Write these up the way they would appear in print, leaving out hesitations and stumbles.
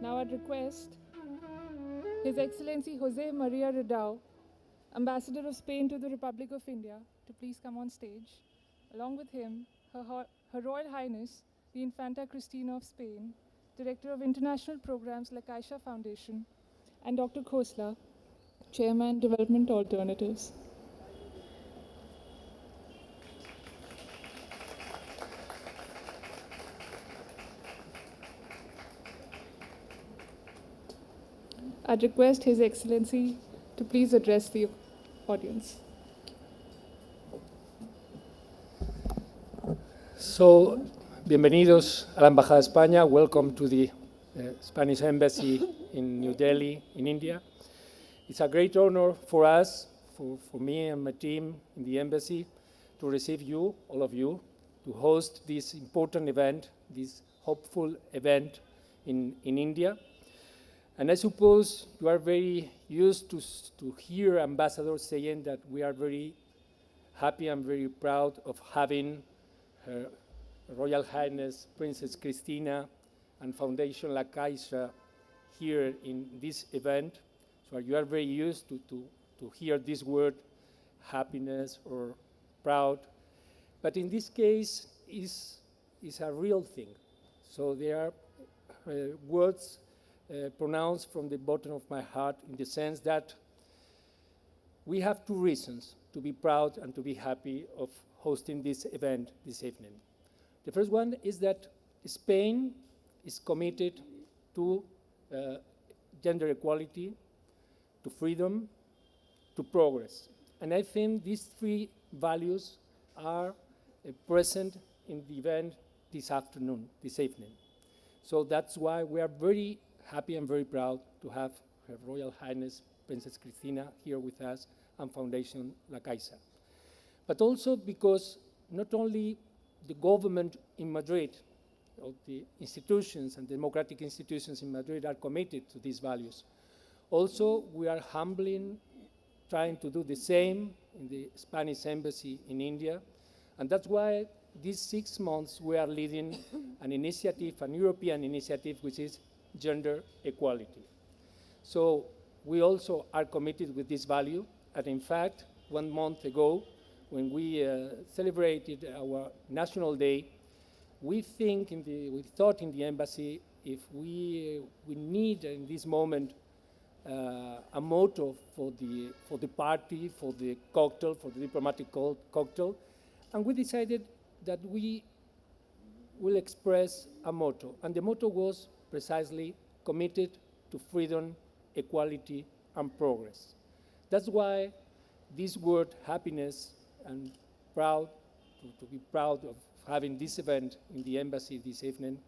Now I'd request His Excellency Jose Maria Redao, Ambassador of Spain to the Republic of India, to please come on stage. Along with him, Her Royal Highness, the Infanta Cristina of Spain, Director of International Programs La Caixa Foundation, and Dr. Khosla, Chairman, Development Alternatives. I'd request His Excellency to please address the audience. So, bienvenidos a la Embajada de España. Welcome to the Spanish Embassy in New Delhi, in India. It's a great honor for us, for me and my team in the embassy, to receive you, all of you, to host this important event, this hopeful event in India. And I suppose you are very used to hear ambassadors saying that we are very happy and very proud of having Her Royal Highness Princess Cristina and Foundation La Caixa here in this event. So you are very used to hear this word, happiness or proud. But in this case, is a real thing. So they are words pronounced from the bottom of my heart, in the sense that we have two reasons to be proud and to be happy of hosting this event this evening. The first one is that Spain is committed to gender equality, to freedom, to progress. And I think these three values are present in the event this afternoon, this evening. So that's why we are very happy and very proud to have Her Royal Highness Princess Cristina here with us and Foundation La Caixa. But also because not only the government in Madrid, or the institutions and democratic institutions in Madrid are committed to these values. Also, we are trying to do the same in the Spanish Embassy in India. And that's why these 6 months we are leading an initiative, an European initiative, which is gender equality. So we also are committed with this value. And in fact, 1 month ago, when we celebrated our National Day, we thought in the embassy, if we need in this moment a motto for the party, for the cocktail, for the diplomatic cocktail, and we decided that we will express a motto. And the motto was precisely committed to freedom, equality, and progress. That's why this word happiness and proud, to be proud of having this event in the embassy this evening,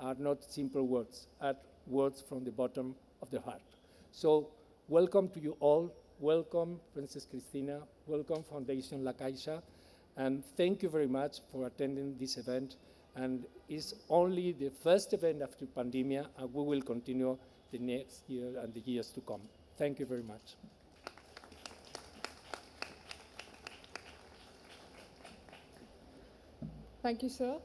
are not simple words, are words from the bottom of the heart. So welcome to you all, welcome Princess Cristina, welcome Foundation La Caixa, and thank you very much for attending this event. And it's only the first event after pandemia, and we will continue the next year and the years to come. Thank you very much. Thank you, sir.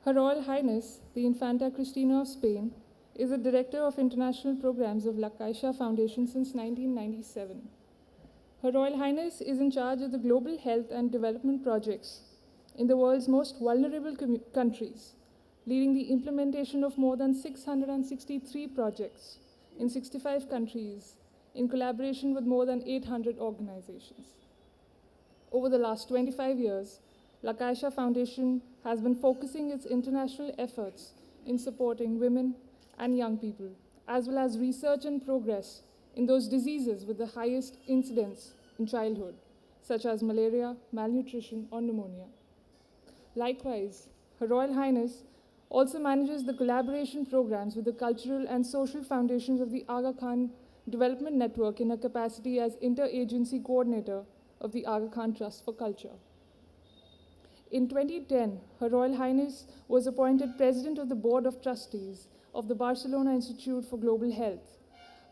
Her Royal Highness, the Infanta Cristina of Spain, is the Director of International Programs of La Caixa Foundation since 1997. Her Royal Highness is in charge of the global health and development projects in the world's most vulnerable countries, leading the implementation of more than 663 projects in 65 countries in collaboration with more than 800 organizations. Over the last 25 years, La Caixa Foundation has been focusing its international efforts in supporting women and young people, as well as research and progress in those diseases with the highest incidence in childhood, such as malaria, malnutrition, or pneumonia. Likewise, Her Royal Highness also manages the collaboration programs with the cultural and social foundations of the Aga Khan Development Network in her capacity as interagency coordinator of the Aga Khan Trust for Culture. In 2010, Her Royal Highness was appointed President of the Board of Trustees of the Barcelona Institute for Global Health,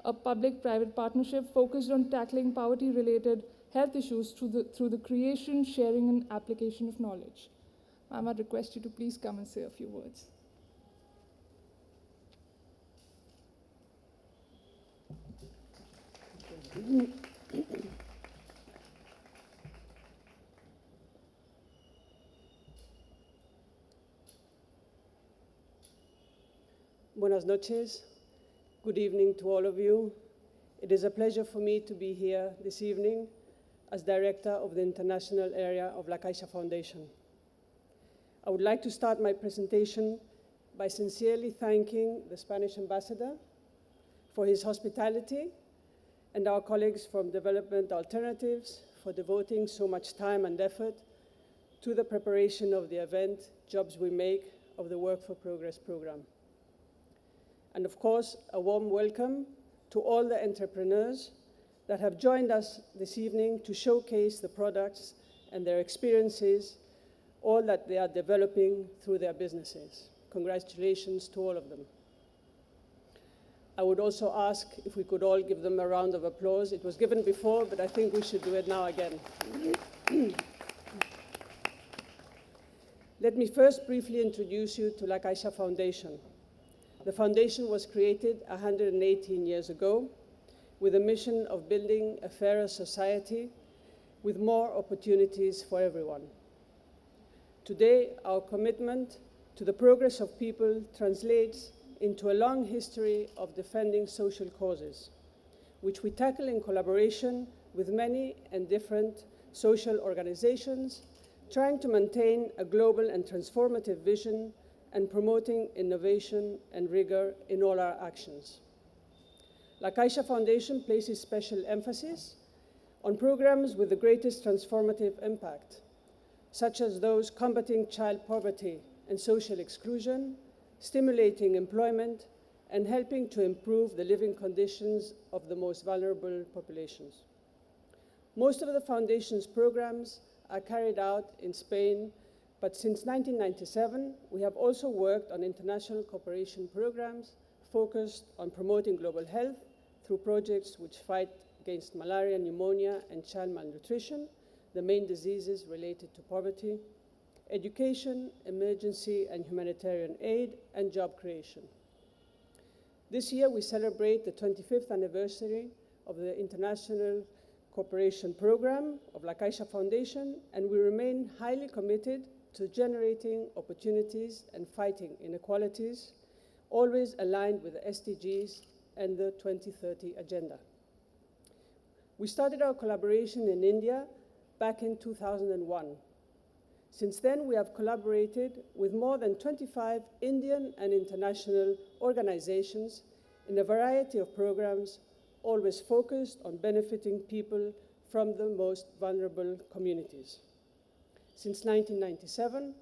a public-private partnership focused on tackling poverty-related health issues through the creation, sharing, and application of knowledge. Ma'am, I'd request you to please come and say a few words. Buenas noches. Good evening to all of you. It is a pleasure for me to be here this evening as director of the international area of La Caixa Foundation. I would like to start my presentation by sincerely thanking the Spanish ambassador for his hospitality and our colleagues from Development Alternatives for devoting so much time and effort to the preparation of the event JobsWeMake of the Work for Progress program. And of course, a warm welcome to all the entrepreneurs that have joined us this evening to showcase the products and their experiences, all that they are developing through their businesses. Congratulations to all of them. I would also ask if we could all give them a round of applause. It was given before, but I think we should do it now again. Let me first briefly introduce you to La Caixa Foundation. The foundation was created 118 years ago with a mission of building a fairer society with more opportunities for everyone. Today, our commitment to the progress of people translates into a long history of defending social causes, which we tackle in collaboration with many and different social organizations, trying to maintain a global and transformative vision and promoting innovation and rigor in all our actions. La Caixa Foundation places special emphasis on programs with the greatest transformative impact, such as those combating child poverty and social exclusion, stimulating employment, and helping to improve the living conditions of the most vulnerable populations. Most of the Foundation's programs are carried out in Spain, but since 1997, we have also worked on international cooperation programs focused on promoting global health through projects which fight against malaria, pneumonia, and child malnutrition, the main diseases related to poverty, education, emergency and humanitarian aid, and job creation. This year, we celebrate the 25th anniversary of the International Cooperation Program of La Caixa Foundation, and we remain highly committed to generating opportunities and fighting inequalities, always aligned with the SDGs and the 2030 Agenda. We started our collaboration in India back in 2001. Since then, we have collaborated with more than 25 Indian and international organizations in a variety of programs, always focused on benefiting people from the most vulnerable communities. Since 1997,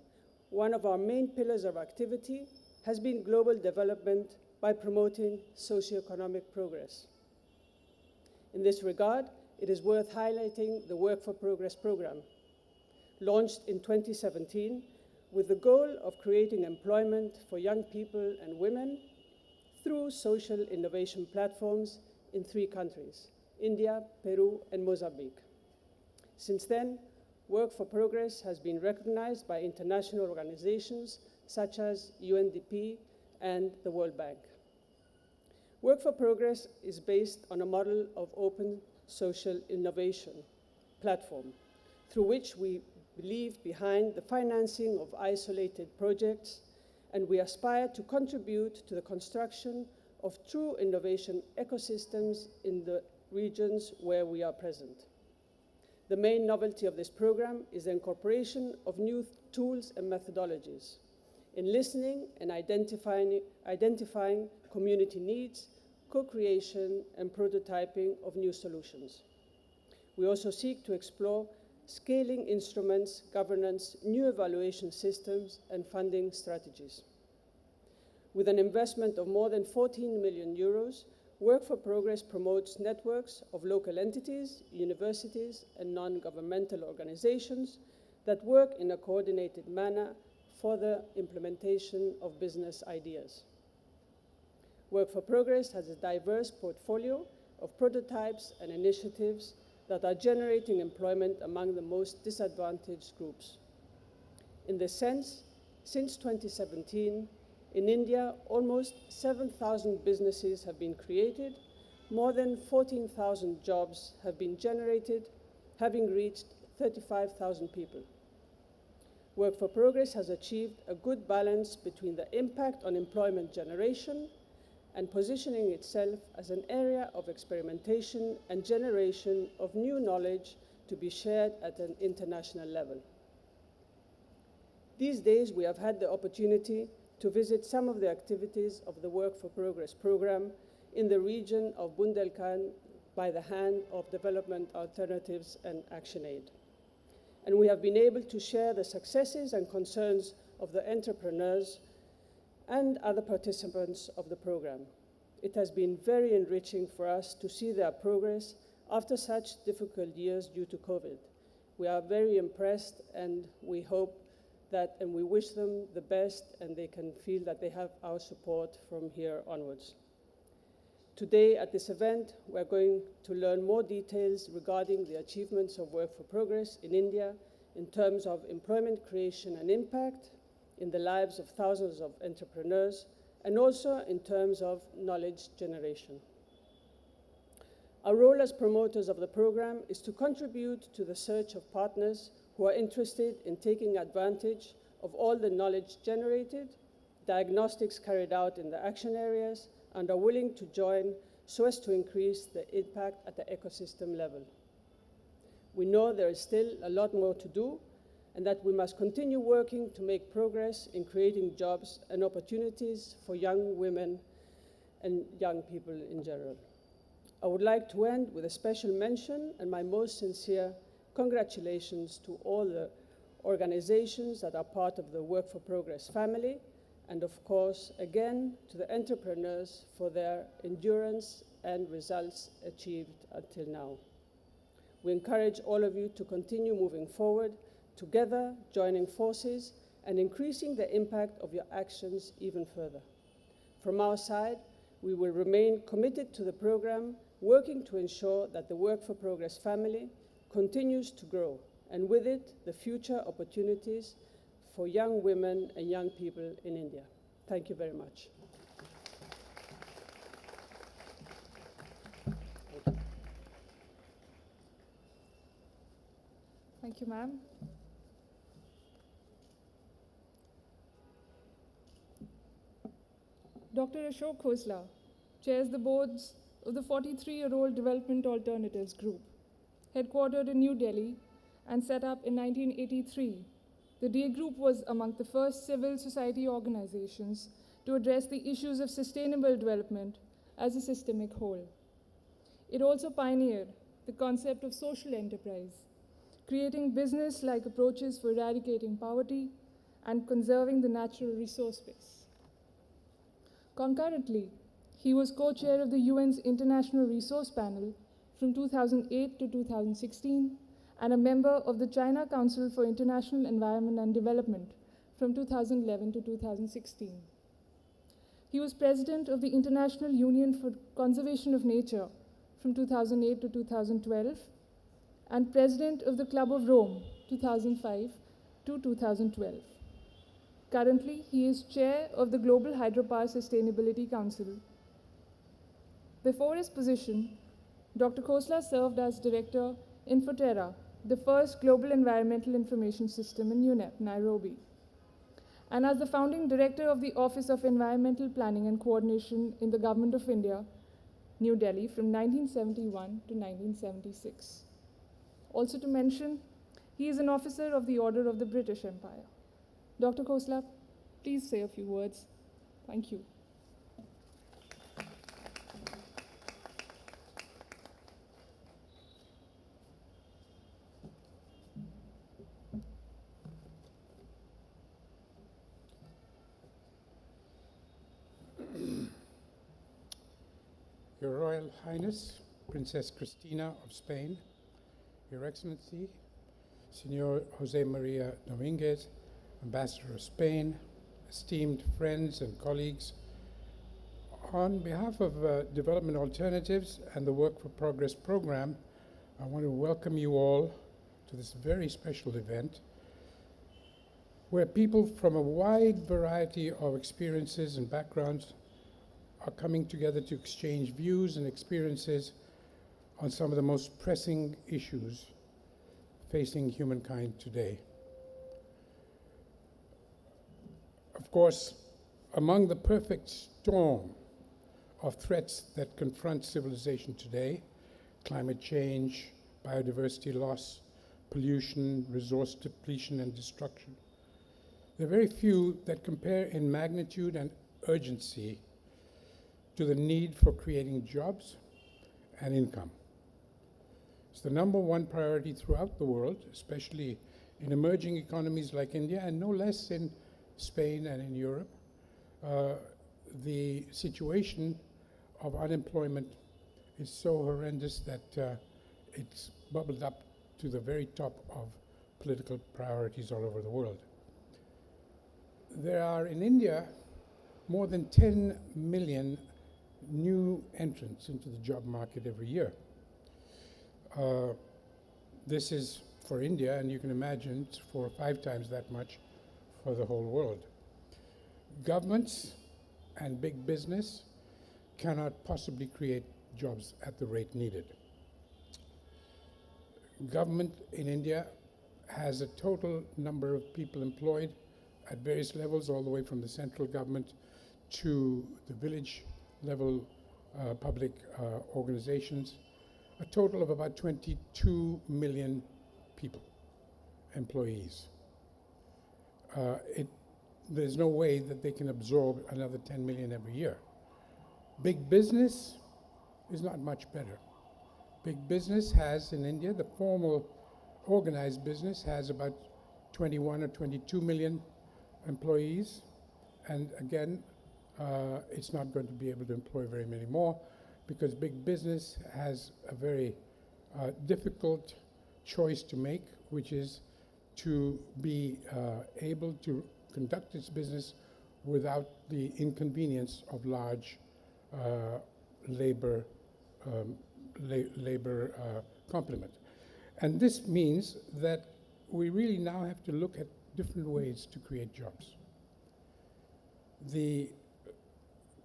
one of our main pillars of activity has been global development by promoting socioeconomic progress. In this regard, it is worth highlighting the Work for Progress program, launched in 2017 with the goal of creating employment for young people and women through social innovation platforms in 3 countries, India, Peru, and Mozambique. Since then, Work for Progress has been recognized by international organizations such as UNDP and the World Bank. Work for Progress is based on a model of open social innovation platform, through which we believe behind the financing of isolated projects, and we aspire to contribute to the construction of true innovation ecosystems in the regions where we are present. The main novelty of this program is the incorporation of new tools and methodologies in listening and identifying community needs, co-creation, and prototyping of new solutions. We also seek to explore scaling instruments, governance, new evaluation systems, and funding strategies. With an investment of more than 14 million euros, Work for Progress promotes networks of local entities, universities, and non-governmental organizations that work in a coordinated manner for the implementation of business ideas. Work for Progress has a diverse portfolio of prototypes and initiatives that are generating employment among the most disadvantaged groups. In this sense, since 2017, in India, almost 7,000 businesses have been created, more than 14,000 jobs have been generated, having reached 35,000 people. Work for Progress has achieved a good balance between the impact on employment generation and positioning itself as an area of experimentation and generation of new knowledge to be shared at an international level. These days, we have had the opportunity to visit some of the activities of the Work for Progress program in the region of Bundelkhand by the hand of Development Alternatives and ActionAid. And we have been able to share the successes and concerns of the entrepreneurs and other participants of the program. It has been very enriching for us to see their progress after such difficult years due to COVID. We are very impressed, and we hope that, and we wish them the best, and they can feel that they have our support from here onwards. Today at this event, we're going to learn more details regarding the achievements of Work for Progress in India in terms of employment creation and impact in the lives of thousands of entrepreneurs, and also in terms of knowledge generation. Our role as promoters of the program is to contribute to the search of partners who are interested in taking advantage of all the knowledge generated, diagnostics carried out in the action areas, and are willing to join so as to increase the impact at the ecosystem level. We know there is still a lot more to do, and that we must continue working to make progress in creating jobs and opportunities for young women and young people in general. I would like to end with a special mention and my most sincere congratulations to all the organizations that are part of the Work for Progress family, and of course, again, to the entrepreneurs for their endurance and results achieved until now. We encourage all of you to continue moving forward, together, joining forces, and increasing the impact of your actions even further. From our side, we will remain committed to the program, working to ensure that the Work for Progress family continues to grow, and with it, the future opportunities for young women and young people in India. Thank you very much. Thank you, ma'am. Dr. Ashok Khosla chairs the boards of the 43-year-old Development Alternatives Group, headquartered in New Delhi and set up in 1983. The DA Group was among the first civil society organizations to address the issues of sustainable development as a systemic whole. It also pioneered the concept of social enterprise, creating business-like approaches for eradicating poverty and conserving the natural resource base. Concurrently, he was co-chair of the UN's International Resource Panel from 2008 to 2016, and a member of the China Council for International Environment and Development from 2011 to 2016. He was president of the International Union for Conservation of Nature from 2008 to 2012, and president of the Club of Rome 2005 to 2012. Currently, he is chair of the Global Hydropower Sustainability Council. Before his position, Dr. Khosla served as director Infoterra, the first global environmental information system in UNEP, Nairobi, and as the founding director of the Office of Environmental Planning and Coordination in the Government of India, New Delhi, from 1971 to 1976. Also to mention, he is an officer of the Order of the British Empire. Dr. Khosla, please say a few words. Thank you. Your Royal Highness, Princess Cristina of Spain, Your Excellency, Senor Jose Maria Dominguez, Ambassador of Spain, esteemed friends and colleagues, on behalf of Development Alternatives and the Work for Progress program, I want to welcome you all to this very special event where people from a wide variety of experiences and backgrounds are coming together to exchange views and experiences on some of the most pressing issues facing humankind today. Of course, among the perfect storm of threats that confront civilization today, climate change, biodiversity loss, pollution, resource depletion and destruction, there are very few that compare in magnitude and urgency to the need for creating jobs and income. It's the number one priority throughout the world, especially in emerging economies like India, and no less in Spain and in Europe. The situation of unemployment is so horrendous that it's bubbled up to the very top of political priorities all over the world. There are in India more than 10 million new entrants into the job market every year. This is for India, and you can imagine it's 4 or 5 times that much for the whole world. Governments and big business cannot possibly create jobs at the rate needed. Government in India has a total number of people employed at various levels, all the way from the central government to the village level public organizations, a total of about 22 million people, employees. There's no way that they can absorb another 10 million every year. Big business is not much better. Big business has in India, the formal organized business has about 21 or 22 million employees, and again, it's not going to be able to employ very many more because big business has a very difficult choice to make, which is to be able to conduct its business without the inconvenience of large labor complement. And this means that we really now have to look at different ways to create jobs. The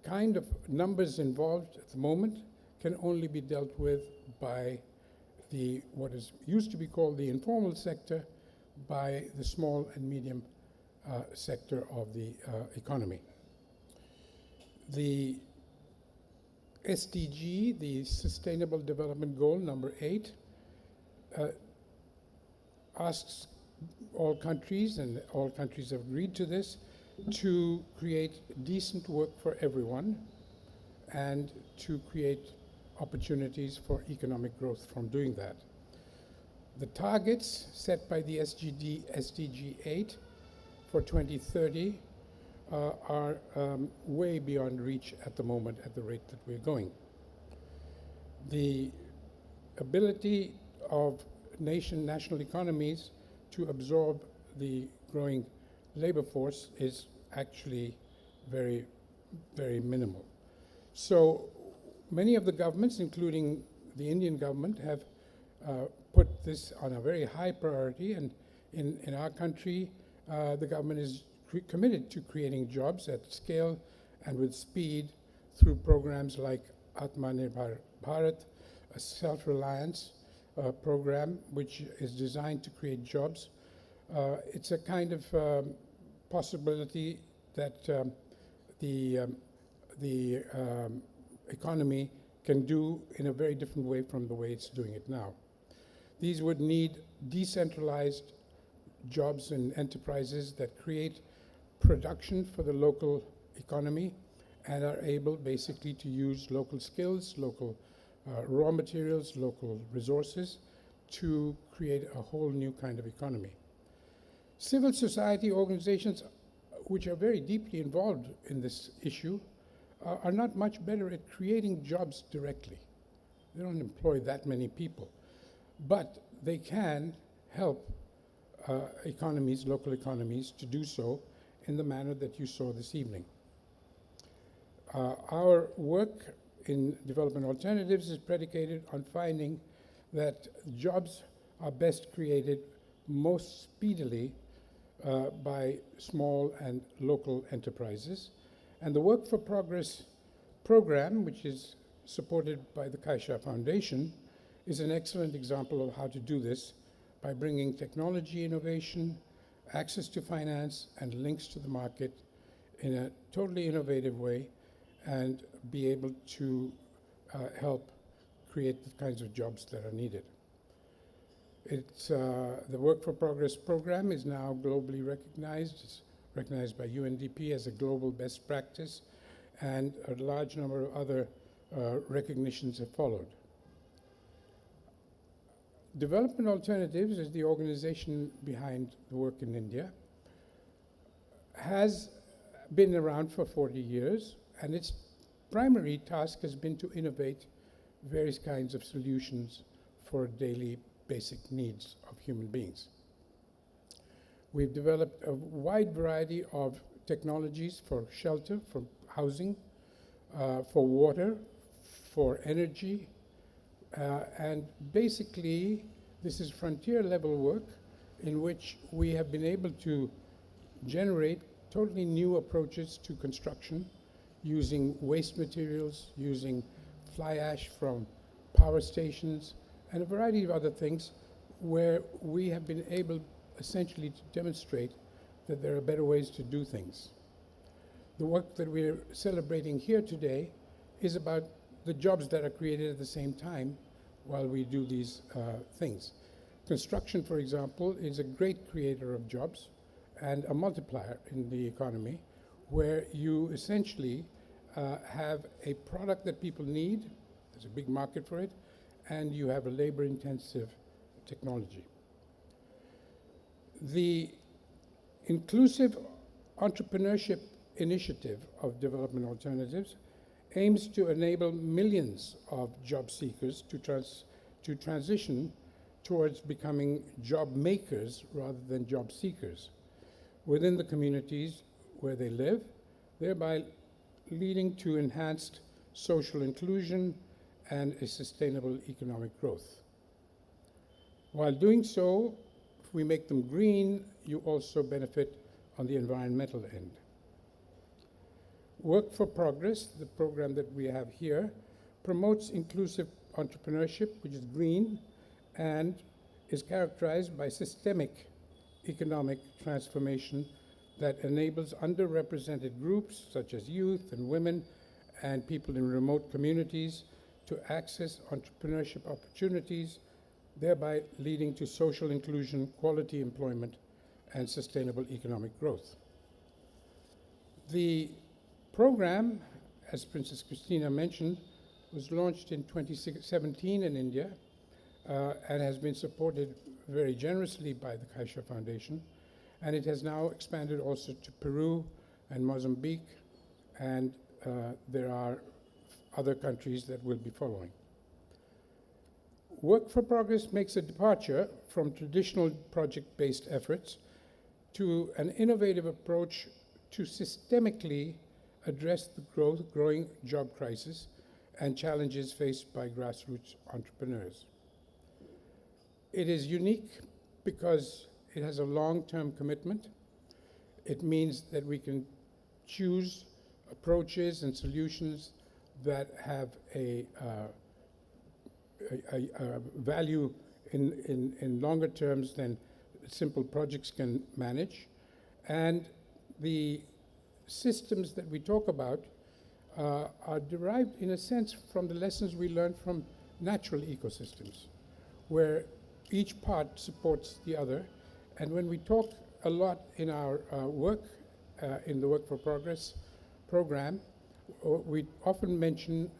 kind of numbers involved at the moment can only be dealt with by what is used to be called the informal sector, by the small and medium sector of the economy. The SDG, the Sustainable Development Goal number 8, asks all countries, and all countries have agreed to this, to create decent work for everyone and to create opportunities for economic growth from doing that. The targets set by the SDG 8 for 2030 are way beyond reach at the moment at the rate that we're going. The ability of national economies to absorb the growing labor force is actually very, very minimal. So many of the governments, including the Indian government, have put this on a very high priority, and in our country, the government is committed to creating jobs at scale and with speed through programs like Atmanirbhar Bharat, a self-reliance program which is designed to create jobs. It's a kind of possibility that the economy can do in a very different way from the way it's doing it now. These would need decentralized jobs and enterprises that create production for the local economy and are able basically to use local skills, local raw materials, local resources to create a whole new kind of economy. Civil society organizations, which are very deeply involved in this issue, are not much better at creating jobs directly. They don't employ that many people, but they can help economies, local economies, to do so in the manner that you saw this evening. Our work in development alternatives is predicated on finding that jobs are best created most speedily by small and local enterprises. And the Work for Progress program, which is supported by the Caixa Foundation, is an excellent example of how to do this by bringing technology innovation, access to finance, and links to the market in a totally innovative way and be able to help create the kinds of jobs that are needed. It's, the Work for Progress program is now globally recognized. It's recognized by UNDP as a global best practice, and a large number of other recognitions have followed. Development Alternatives is the organization behind the work in India, has been around for 40 years, and its primary task has been to innovate various kinds of solutions for daily basic needs of human beings. We've developed a wide variety of technologies for shelter, for housing, for water, for energy, and basically this is frontier level work in which we have been able to generate totally new approaches to construction using waste materials, using fly ash from power stations, and a variety of other things where we have been able essentially to demonstrate that there are better ways to do things. The work that we're celebrating here today is about the jobs that are created at the same time while we do these things. Construction, for example, is a great creator of jobs and a multiplier in the economy, where you essentially have a product that people need, there's a big market for it, and you have a labor-intensive technology. The Inclusive Entrepreneurship Initiative of Development Alternatives aims to enable millions of job seekers to transition towards becoming job makers rather than job seekers within the communities where they live, thereby leading to enhanced social inclusion and a sustainable economic growth. While doing so, if we make them green, you also benefit on the environmental end. Work for Progress, the program that we have here, promotes inclusive entrepreneurship, which is green, and is characterized by systemic economic transformation that enables underrepresented groups such as youth and women and people in remote communities to access entrepreneurship opportunities, thereby leading to social inclusion, quality employment, and sustainable economic growth. The program, as Princess Christina mentioned, was launched in 2017 in India and has been supported very generously by the Caixa Foundation, and it has now expanded also to Peru and Mozambique, and there are other countries that will be following. Work for Progress makes a departure from traditional project-based efforts to an innovative approach to systemically address the growing job crisis and challenges faced by grassroots entrepreneurs. It is unique because it has a long-term commitment. It means that we can choose approaches and solutions that have a value in longer terms than simple projects can manage. And the systems that we talk about are derived in a sense from the lessons we learned from natural ecosystems, where each part supports the other. And when we talk a lot in our work, in the Work for Progress program, we often mention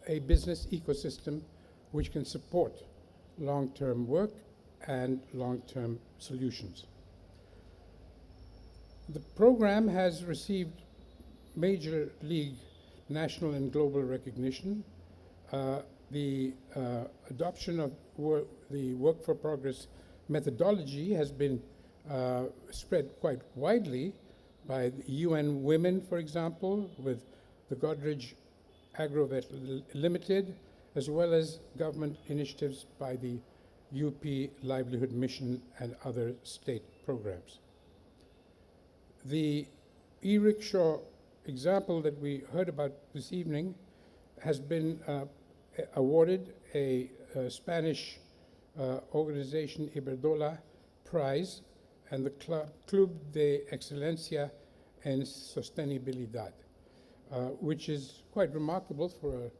a business ecosystem which can support long-term work and long-term solutions. The program has received major league national and global recognition. The adoption of the Work for Progress methodology has been spread quite widely by the UN Women, for example, with the Godrej Agrovet Limited, as well as government initiatives by the UP Livelihood Mission and other state programs. The e-rickshaw example that we heard about this evening has been awarded a Spanish organization, Iberdrola Prize, and the Club de Excelencia en Sostenibilidad, which is quite remarkable for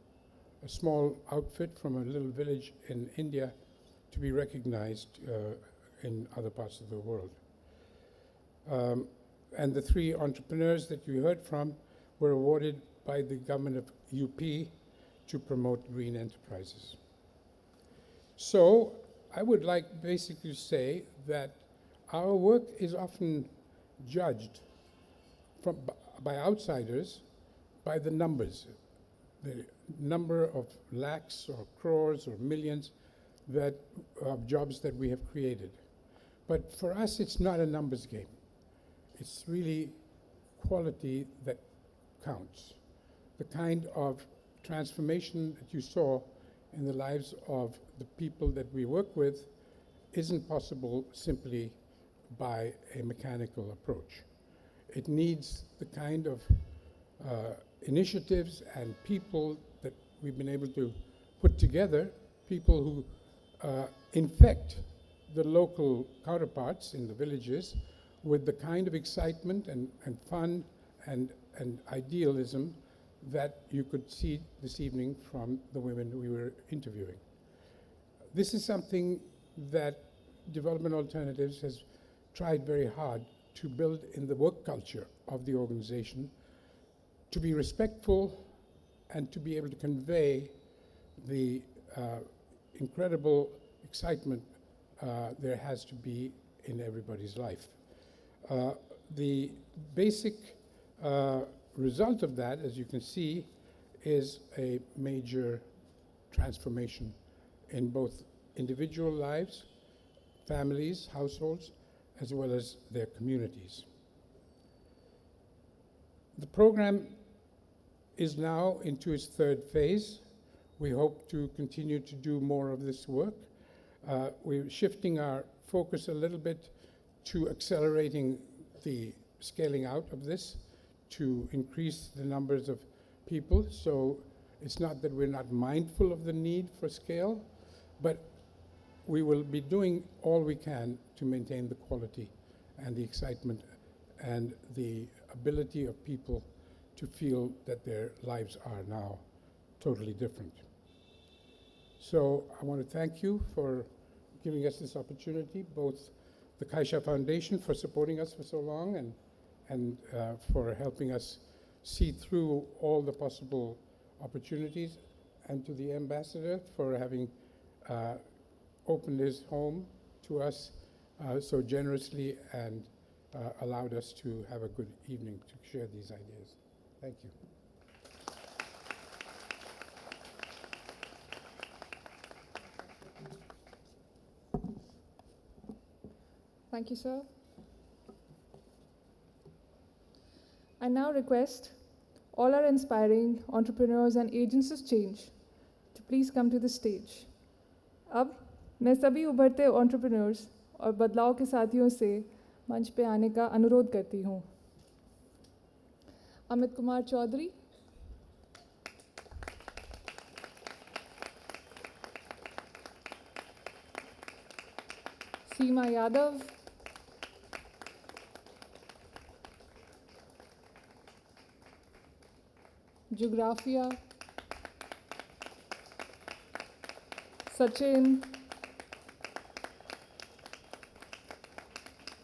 a small outfit from a little village in India to be recognized in other parts of the world. And the 3 entrepreneurs that you heard from were awarded by the government of UP to promote green enterprises. So I would like basically to say that our work is often judged by outsiders by the numbers, the number of lakhs or crores or millions of jobs that we have created. But for us, it's not a numbers game. It's really quality that counts. The kind of transformation that you saw in the lives of the people that we work with isn't possible simply by a mechanical approach. It needs the kind of initiatives and people that we've been able to put together, people who infect the local counterparts in the villages with the kind of excitement and fun and idealism that you could see this evening from the women we were interviewing. This is something that Development Alternatives has tried very hard to build in the work culture of the organization, to be respectful and to be able to convey the incredible excitement there has to be in everybody's life. The basic result of that, as you can see, is a major transformation in both individual lives, families, households, as well as their communities. The program is now into its 3rd phase. We hope to continue to do more of this work. We're shifting our focus a little bit to accelerating the scaling out of this to increase the numbers of people. So it's not that we're not mindful of the need for scale, but we will be doing all we can to maintain the quality and the excitement and the ability of people to feel that their lives are now totally different. So I want to thank you for giving us this opportunity, both the Caixa Foundation for supporting us for so long and for helping us see through all the possible opportunities, and to the ambassador for having opened his home to us so generously and allowed us to have a good evening to share these ideas. Thank you. Thank you, sir. I now request all our inspiring entrepreneurs and agents of change to please come to the stage. अब मैं सभी उभरते entrepreneurs और बदलाव के साथियों से मंच पे आने का अनुरोध करती हूँ। अमित कुमार चौधरी, सीमा यादव, जोग्राफिया, सचिन,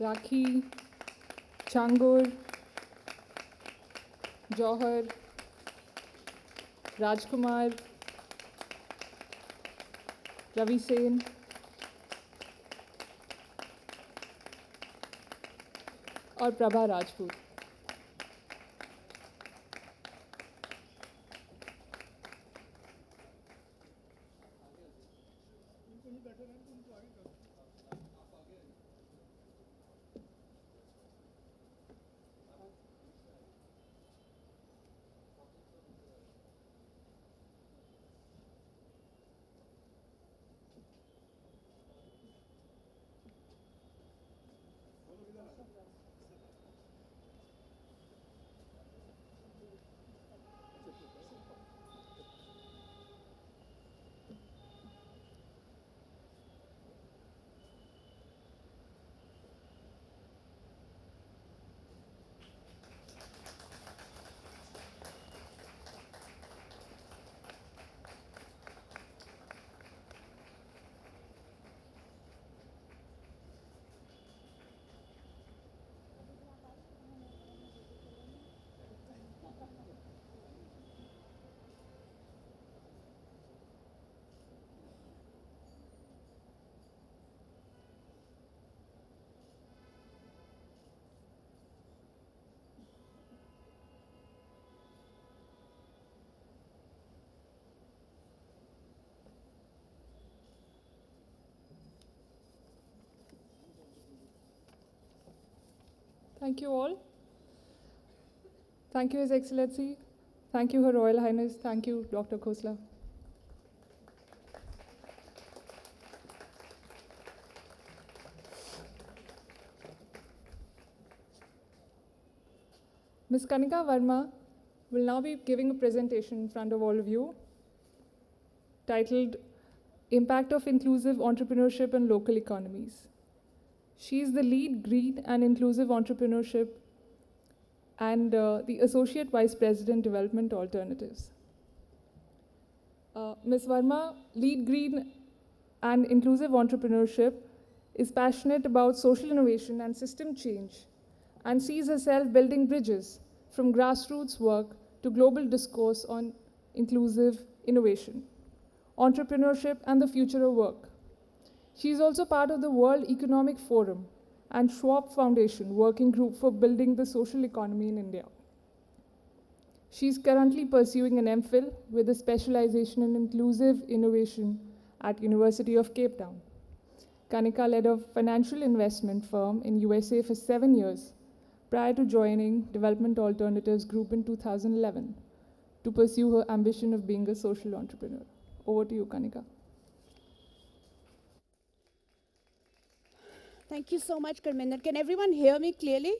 राखी, चांगुर, जौहर, राजकुमार, रवि सेन, और Prabha Rajput. Thank you all. Thank you, His Excellency. Thank you, Her Royal Highness. Thank you, Dr. Khosla. Ms. Kanika Verma will now be giving a presentation in front of all of you titled Impact of Inclusive Entrepreneurship and Local Economies. She is the lead Green and Inclusive Entrepreneurship and the Associate Vice President Development Alternatives. Ms. Verma, lead Green and Inclusive Entrepreneurship, is passionate about social innovation and system change and sees herself building bridges from grassroots work to global discourse on inclusive innovation, entrepreneurship, and the future of work. She is also part of the World Economic Forum and Schwab Foundation working group for building the social economy in India. She is currently pursuing an MPhil with a specialization in inclusive innovation at University of Cape Town. Kanika led a financial investment firm in USA for 7 years prior to joining Development Alternatives Group in 2011 to pursue her ambition of being a social entrepreneur. Over to you, Kanika. Thank you so much, Karminder. Can everyone hear me clearly?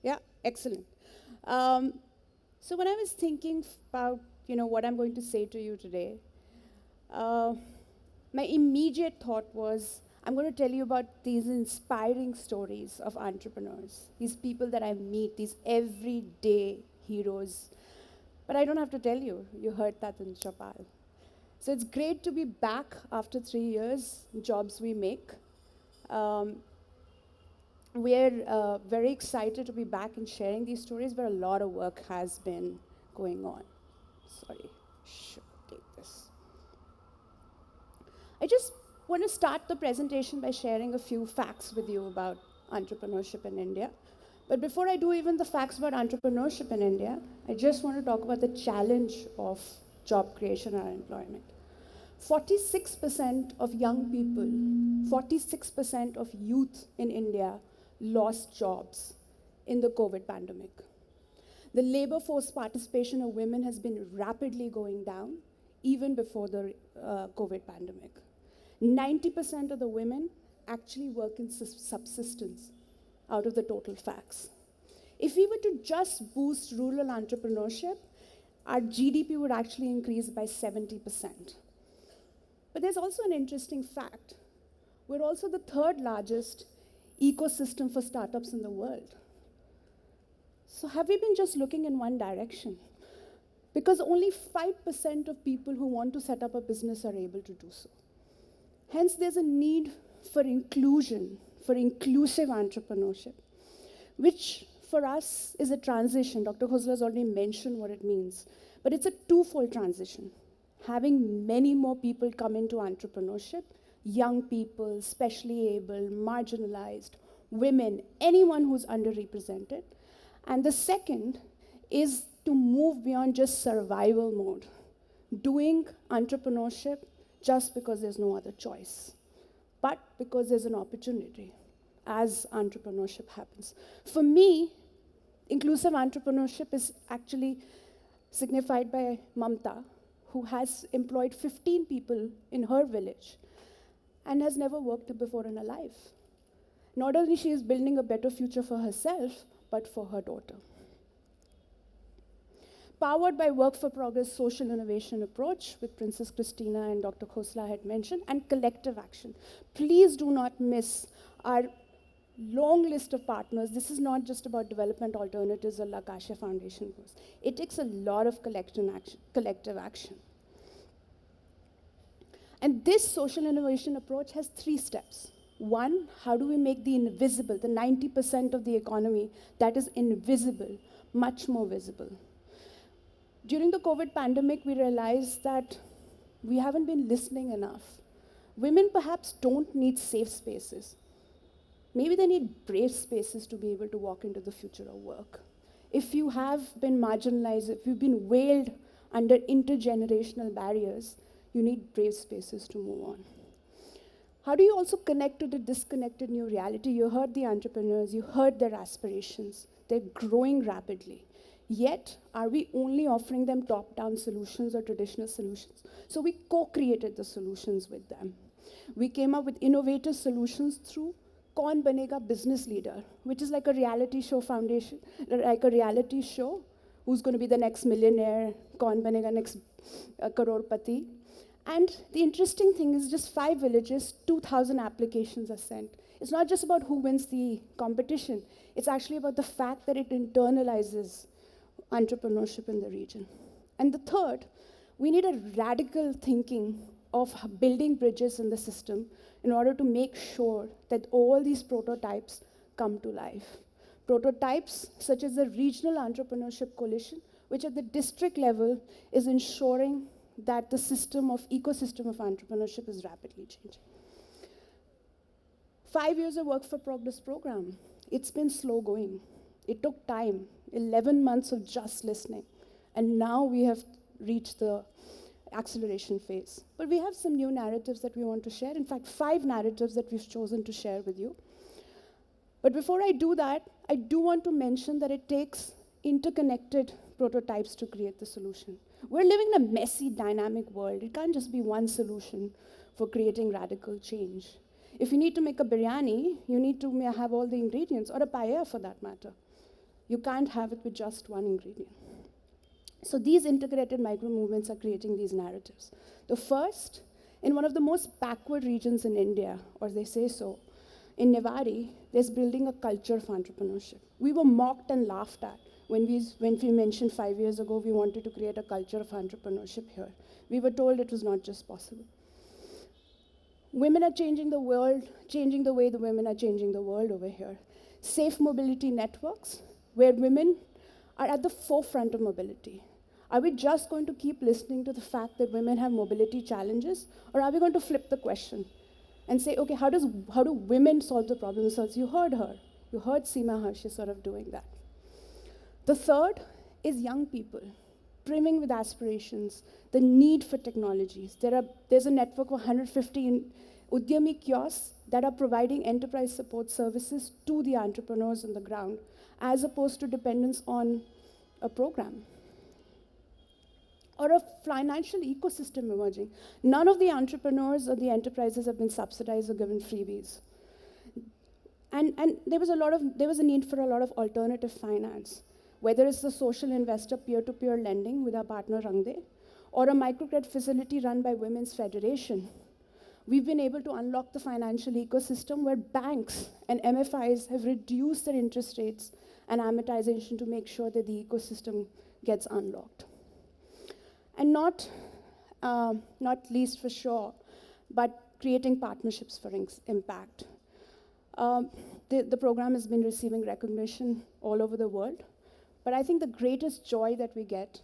Yeah, excellent. So when I was thinking about, what I'm going to say to you today, my immediate thought was, I'm going to tell you about these inspiring stories of entrepreneurs, these people that I meet, these everyday heroes. But I don't have to tell you, you heard that in Chapal. So it's great to be back after 3 years, JobsWeMake. We're very excited to be back and sharing these stories, but a lot of work has been going on. Sorry, should take this. I just want to start the presentation by sharing a few facts with you about entrepreneurship in India. But before I do even the facts about entrepreneurship in India, I just want to talk about the challenge of job creation and employment. 46% of young people, 46% of youth in India lost jobs in the COVID pandemic. The labor force participation of women has been rapidly going down, even before the COVID pandemic. 90% of the women actually work in subsistence out of the total facts. If we were to just boost rural entrepreneurship, our GDP would actually increase by 70%. But there's also an interesting fact. We're also the third largest ecosystem for startups in the world. So have we been just looking in one direction? Because only 5% of people who want to set up a business are able to do so. Hence, there's a need for inclusion, for inclusive entrepreneurship, which for us is a transition. Dr. Khosla has already mentioned what it means, but it's a twofold transition. Having many more people come into entrepreneurship, young people, specially able, marginalized, women, anyone who's underrepresented. And the second is to move beyond just survival mode, doing entrepreneurship just because there's no other choice, but because there's an opportunity as entrepreneurship happens. For me, inclusive entrepreneurship is actually signified by Mamta, who has employed 15 people in her village and has never worked before in her life. Not only she is building a better future for herself, but for her daughter. Powered by Work for Progress social innovation approach, with Princess Christina and Dr. Khosla had mentioned, and collective action. Please do not miss our long list of partners. This is not just about development alternatives or La Caixa Foundation. It takes a lot of collective action. And this social innovation approach has 3 steps. One, how do we make the invisible, the 90% of the economy that is invisible, much more visible? During the COVID pandemic, we realized that we haven't been listening enough. Women perhaps don't need safe spaces. Maybe they need brave spaces to be able to walk into the future of work. If you have been marginalized, if you've been veiled under intergenerational barriers, you need brave spaces to move on. How do you also connect to the disconnected new reality? You heard the entrepreneurs, you heard their aspirations. They're growing rapidly. Yet, are we only offering them top-down solutions or traditional solutions? So we co-created the solutions with them. We came up with innovative solutions through Kaun Banega Business Leader, which is like a reality show foundation, like a reality show. Who's going to be the next millionaire? Kaun Banega next crorepati? And the interesting thing is just 5 villages, 2,000 applications are sent. It's not just about who wins the competition. It's actually about the fact that it internalizes entrepreneurship in the region. And the third, we need a radical thinking of building bridges in the system in order to make sure that all these prototypes come to life. Prototypes such as the Regional Entrepreneurship Coalition, which at the district level is ensuring that the ecosystem of entrepreneurship is rapidly changing. 5 years of Work for Progress program. It's been slow going. It took time, 11 months of just listening. And now we have reached the acceleration phase. But we have some new narratives that we want to share. In fact, 5 narratives that we've chosen to share with you. But before I do that, I do want to mention that it takes interconnected prototypes to create the solution. We're living in a messy, dynamic world. It can't just be one solution for creating radical change. If you need to make a biryani, you need to have all the ingredients, or a paella for that matter. You can't have it with just one ingredient. So these integrated micro-movements are creating these narratives. The first, in one of the most backward regions in India, or they say so, in Newari, there's building a culture of entrepreneurship. We were mocked and laughed at when we mentioned 5 years ago we wanted to create a culture of entrepreneurship here. We were told it was not just possible. Women are changing the world, changing the way the women are changing the world over here. Safe mobility networks, where women are at the forefront of mobility. Are we just going to keep listening to the fact that women have mobility challenges, or are we going to flip the question and say, okay, how do women solve the problem? So you heard her. You heard Seema Harsh is sort of doing that. The third is young people, brimming with aspirations, the need for technologies. There's a network of 150 Udyami kiosks that are providing enterprise support services to the entrepreneurs on the ground, as opposed to dependence on a program. Or a financial ecosystem emerging. None of the entrepreneurs or the enterprises have been subsidized or given freebies. And there was a need for a lot of alternative finance, whether it's the social investor peer-to-peer lending with our partner Rangde, or a microcredit facility run by Women's Federation. We've been able to unlock the financial ecosystem where banks and MFIs have reduced their interest rates and amortization to make sure that the ecosystem gets unlocked. And not least for sure, but creating partnerships for impact. The program has been receiving recognition all over the world, but I think the greatest joy that we get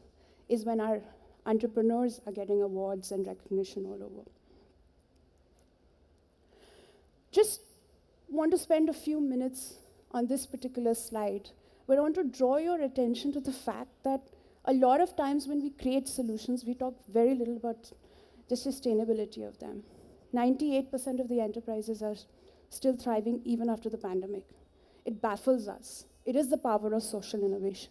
is when our entrepreneurs are getting awards and recognition all over. Just want to spend a few minutes on this particular slide, where I want to draw your attention to the fact that a lot of times when we create solutions, we talk very little about the sustainability of them. 98% of the enterprises are still thriving even after the pandemic. It baffles us. It is the power of social innovation.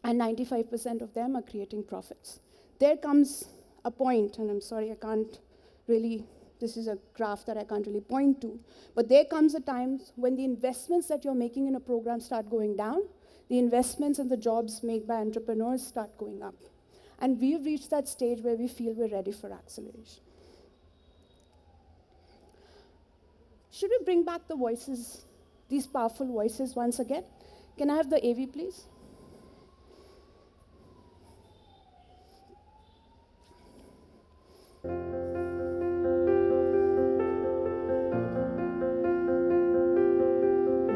And 95% of them are creating profits. There comes a point, and I'm sorry, I can't really, this is a graph that I can't really point to, but there comes a time when the investments that you're making in a program start going down, the investments and the jobs made by entrepreneurs start going up. And we've reached that stage where we feel we're ready for acceleration. Should we bring back the voices, these powerful voices once again? Can I have the AV, please?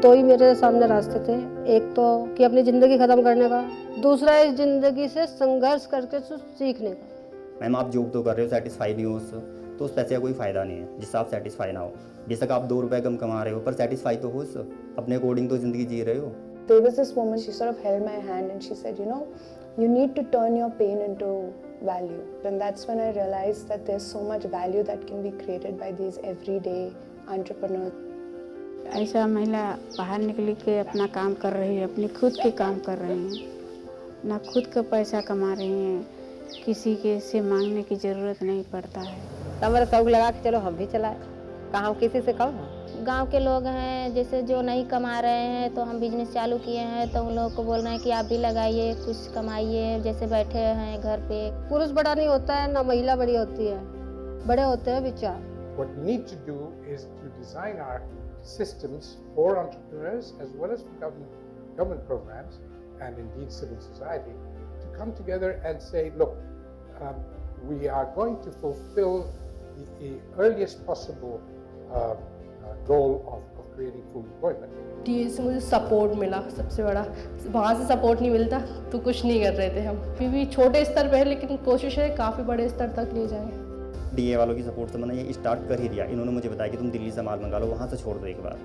दो ही मेरे सामने रास्ते थे, एक तो कि अपनी ज़िंदगी ख़त्म करने का, दूसरा इस ज़िंदगी से संघर्ष करके सीखने का। मैम आप जॉब तो कर रहे हो, सेटिस्फाई नहीं हो उससे, तो उस पैसे का कोई फ़ायदा नहीं है जिससे आप सेटिस्फाई ना हो। बेशक आप 2 रुपए कम कमा रहे हो, पर सेटिस्फाई तो हो उससे, अपने अकॉर्डिंग तो ज़िंदगी जी रहे हो। There was this woman, she sort of held my hand and she said, you know, you need to turn your pain into value. Then that's when I realized that there's so much value that can be created by these everyday entrepreneurs. ऐसा महिला बाहर निकल के अपना काम कर रही है, अपनी खुद के काम कर रही हैं, ना खुद का पैसा कमा रही हैं, किसी के से मांगने की ज़रूरत नहीं पड़ता है। हमारा शौक लगा के चलो हम भी चलाए, कहाँ हम किसी से कम हैं। गांव के लोग हैं जैसे जो नहीं कमा रहे हैं तो हम बिजनेस चालू किए हैं, तो उन लोगों को बोल रहे हैं कि आप भी लगाइए, कुछ कमाइए, जैसे बैठे हैं घर पे। पुरुष बड़ा नहीं होता है ना महिला बड़ी होती है, बड़े होते हैं विचार। What we need to do is to design our systems for entrepreneurs as well as for government programs and indeed civil society to come together and say, look, we are going to fulfill the earliest possible goal of creating full employment. TA से मुझे support मिला सबसे बड़ा, वहाँ से support नहीं मिलता तो कुछ नहीं कर रहे थे हम। अभी भी छोटे स्तर पे है लेकिन कोशिश है काफ़ी बड़े स्तर तक ले जाएं। डीए वालों की सपोर्ट से मैंने ये स्टार्ट कर ही दिया। इन्होंने मुझे बताया कि तुम दिल्ली से माल मंगा लो, वहाँ से छोड़ दो एक बार।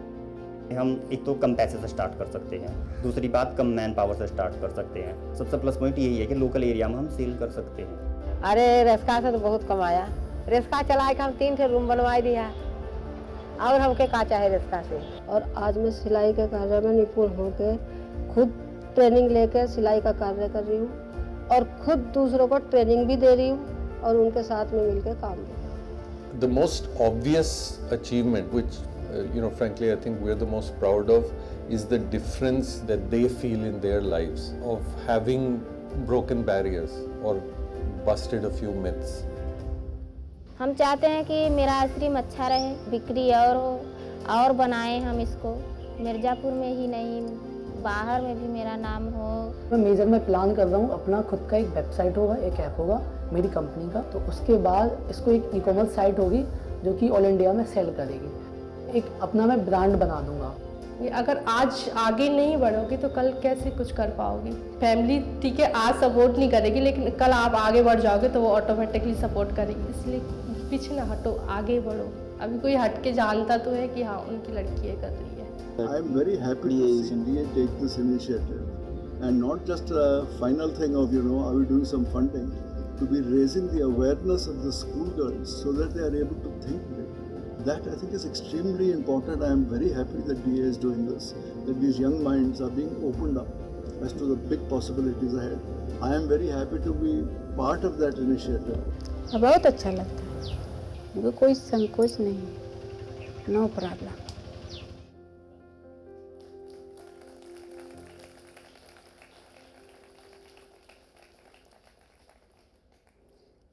हम एक तो कम पैसे से स्टार्ट कर सकते हैं, दूसरी बात कम मैन पावर से स्टार्ट कर सकते हैं। सबसे प्लस पॉइंट यही है कि लोकल एरिया में हम सेल कर सकते हैं। अरे रेस्का से तो बहुत कमाया, रेस्का चला के हम 3 रूम बनवा दिया और हमके का चाहे रेस्का से। और आज मैं सिलाई के कार्य में निपुण होकर खुद ट्रेनिंग लेकर सिलाई का कार्य कर रही हूँ और खुद दूसरों को ट्रेनिंग भी दे रही हूँ और उनके साथ में मिलकर काम कर रही हूँ। The most obvious achievement, which frankly I think we're the most proud of, is the difference that they feel in their lives of having broken barriers or busted a few myths. हम चाहते हैं कि मेरा ice cream अच्छा रहे, बिक्री और हो, और बनाएं हम इसको मिर्ज़ापुर में ही नहीं बाहर में भी मेरा नाम हो। मैं मेजर में प्लान कर रहा हूँ अपना खुद का एक वेबसाइट होगा, एक ऐप होगा मेरी कंपनी का, तो उसके बाद इसको एक ई-कॉमर्स साइट होगी जो कि ऑल इंडिया में सेल करेगी। एक अपना मैं ब्रांड बना दूंगा। अगर आज आगे नहीं बढ़ोगे तो कल कैसे कुछ कर पाओगे। फैमिली ठीक है आज सपोर्ट नहीं करेगी लेकिन कल आप आगे बढ़ जाओगे तो वो ऑटोमेटिकली सपोर्ट करेगी। इसलिए पीछे ना हटो, आगे बढ़ो। अभी कोई हट के जानता तो है कि हाँ उनकी लड़की ये कर रही है। I am very happy to see India take this initiative and not just a final thing of are we doing some funding, to be raising the awareness of the schoolgirls so that they are able to think big. That I think is extremely important. I am very happy that DA is doing this, that these young minds are being opened up as to the big possibilities ahead. I am very happy to be part of that initiative. बहुत अच्छा लगता है, मुझे कोई संकोच नहीं, no problem.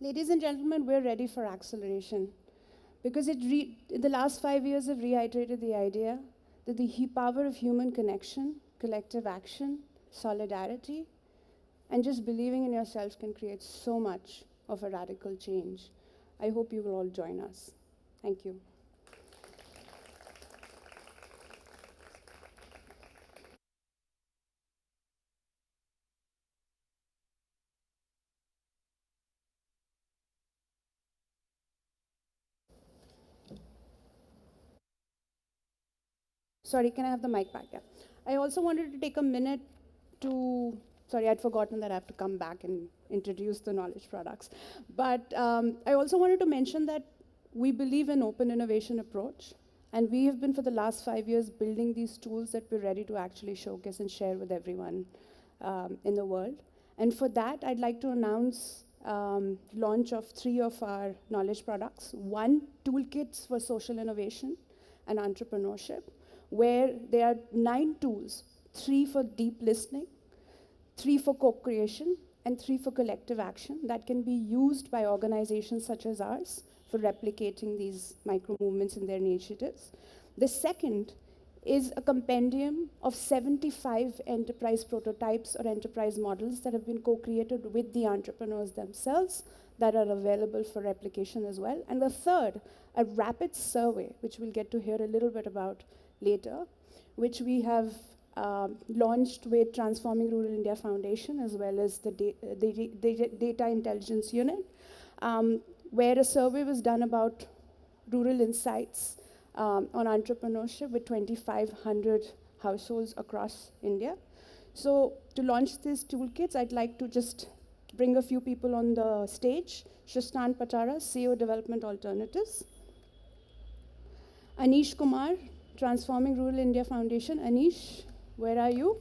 Ladies and gentlemen, we're ready for acceleration because the last 5 years have reiterated the idea that the power of human connection, collective action, solidarity, and just believing in yourself can create so much of a radical change. I hope you will all join us. Thank you. Sorry, can I have the mic back? Yeah. I also wanted to take a minute to, sorry, I'd forgotten that I have to come back and introduce the knowledge products. But I also wanted to mention that we believe in open innovation approach. And we have been for the last 5 years building these tools that we're ready to actually showcase and share with everyone in the world. And for that, I'd like to announce launch of 3 of our knowledge products. 1, toolkits for social innovation and entrepreneurship, where there are 9 tools, 3 for deep listening, 3 for co-creation, and 3 for collective action that can be used by organizations such as ours for replicating these micro-movements in their initiatives. The second is a compendium of 75 enterprise prototypes or enterprise models that have been co-created with the entrepreneurs themselves that are available for replication as well. And the third, a rapid survey, which we'll get to hear a little bit about later, which we have launched with Transforming Rural India Foundation as well as the Data Intelligence Unit, where a survey was done about rural insights on entrepreneurship with 2,500 households across India. So to launch these toolkits, I'd like to just bring a few people on the stage. Shashank Patara, CEO Development Alternatives. Anish Kumar, Transforming Rural India Foundation. Anish, where are you?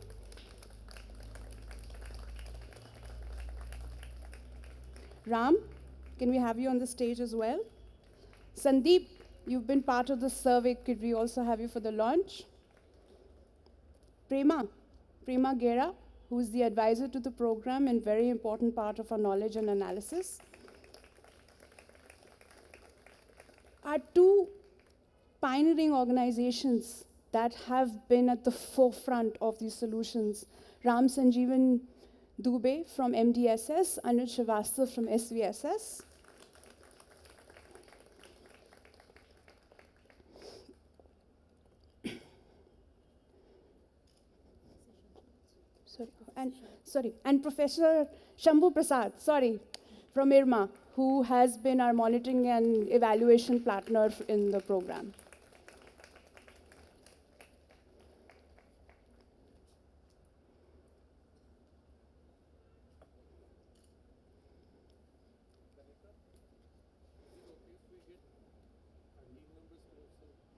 Ram, can we have you on the stage as well? Sandeep, you've been part of the survey. Could we also have you for the launch? Prema Gera, who is the advisor to the program and very important part of our knowledge and analysis. Our two pioneering organizations that have been at the forefront of these solutions, Ram Sanjeevan Dubey from MDSS, Anuj Srivastav from SVSS. And Professor Shambhu Prasad, from IRMA, who has been our monitoring and evaluation partner in the program.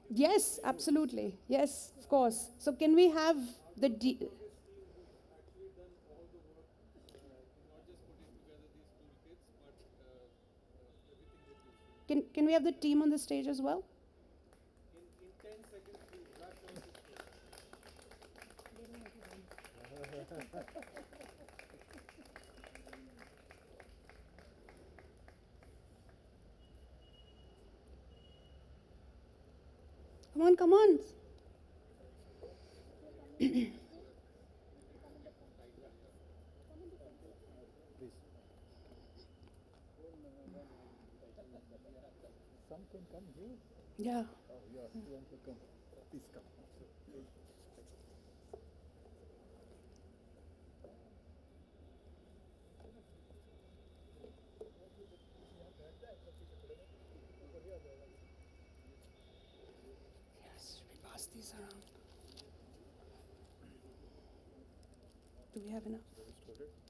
Yes, absolutely. Yes, of course. So can we have the Can we have the team on the stage as well? In 10 seconds, please, Come on. Some can come here. Yeah. Oh, yeah. You want to come? Please come. Yes, we pass these around. Do we have enough?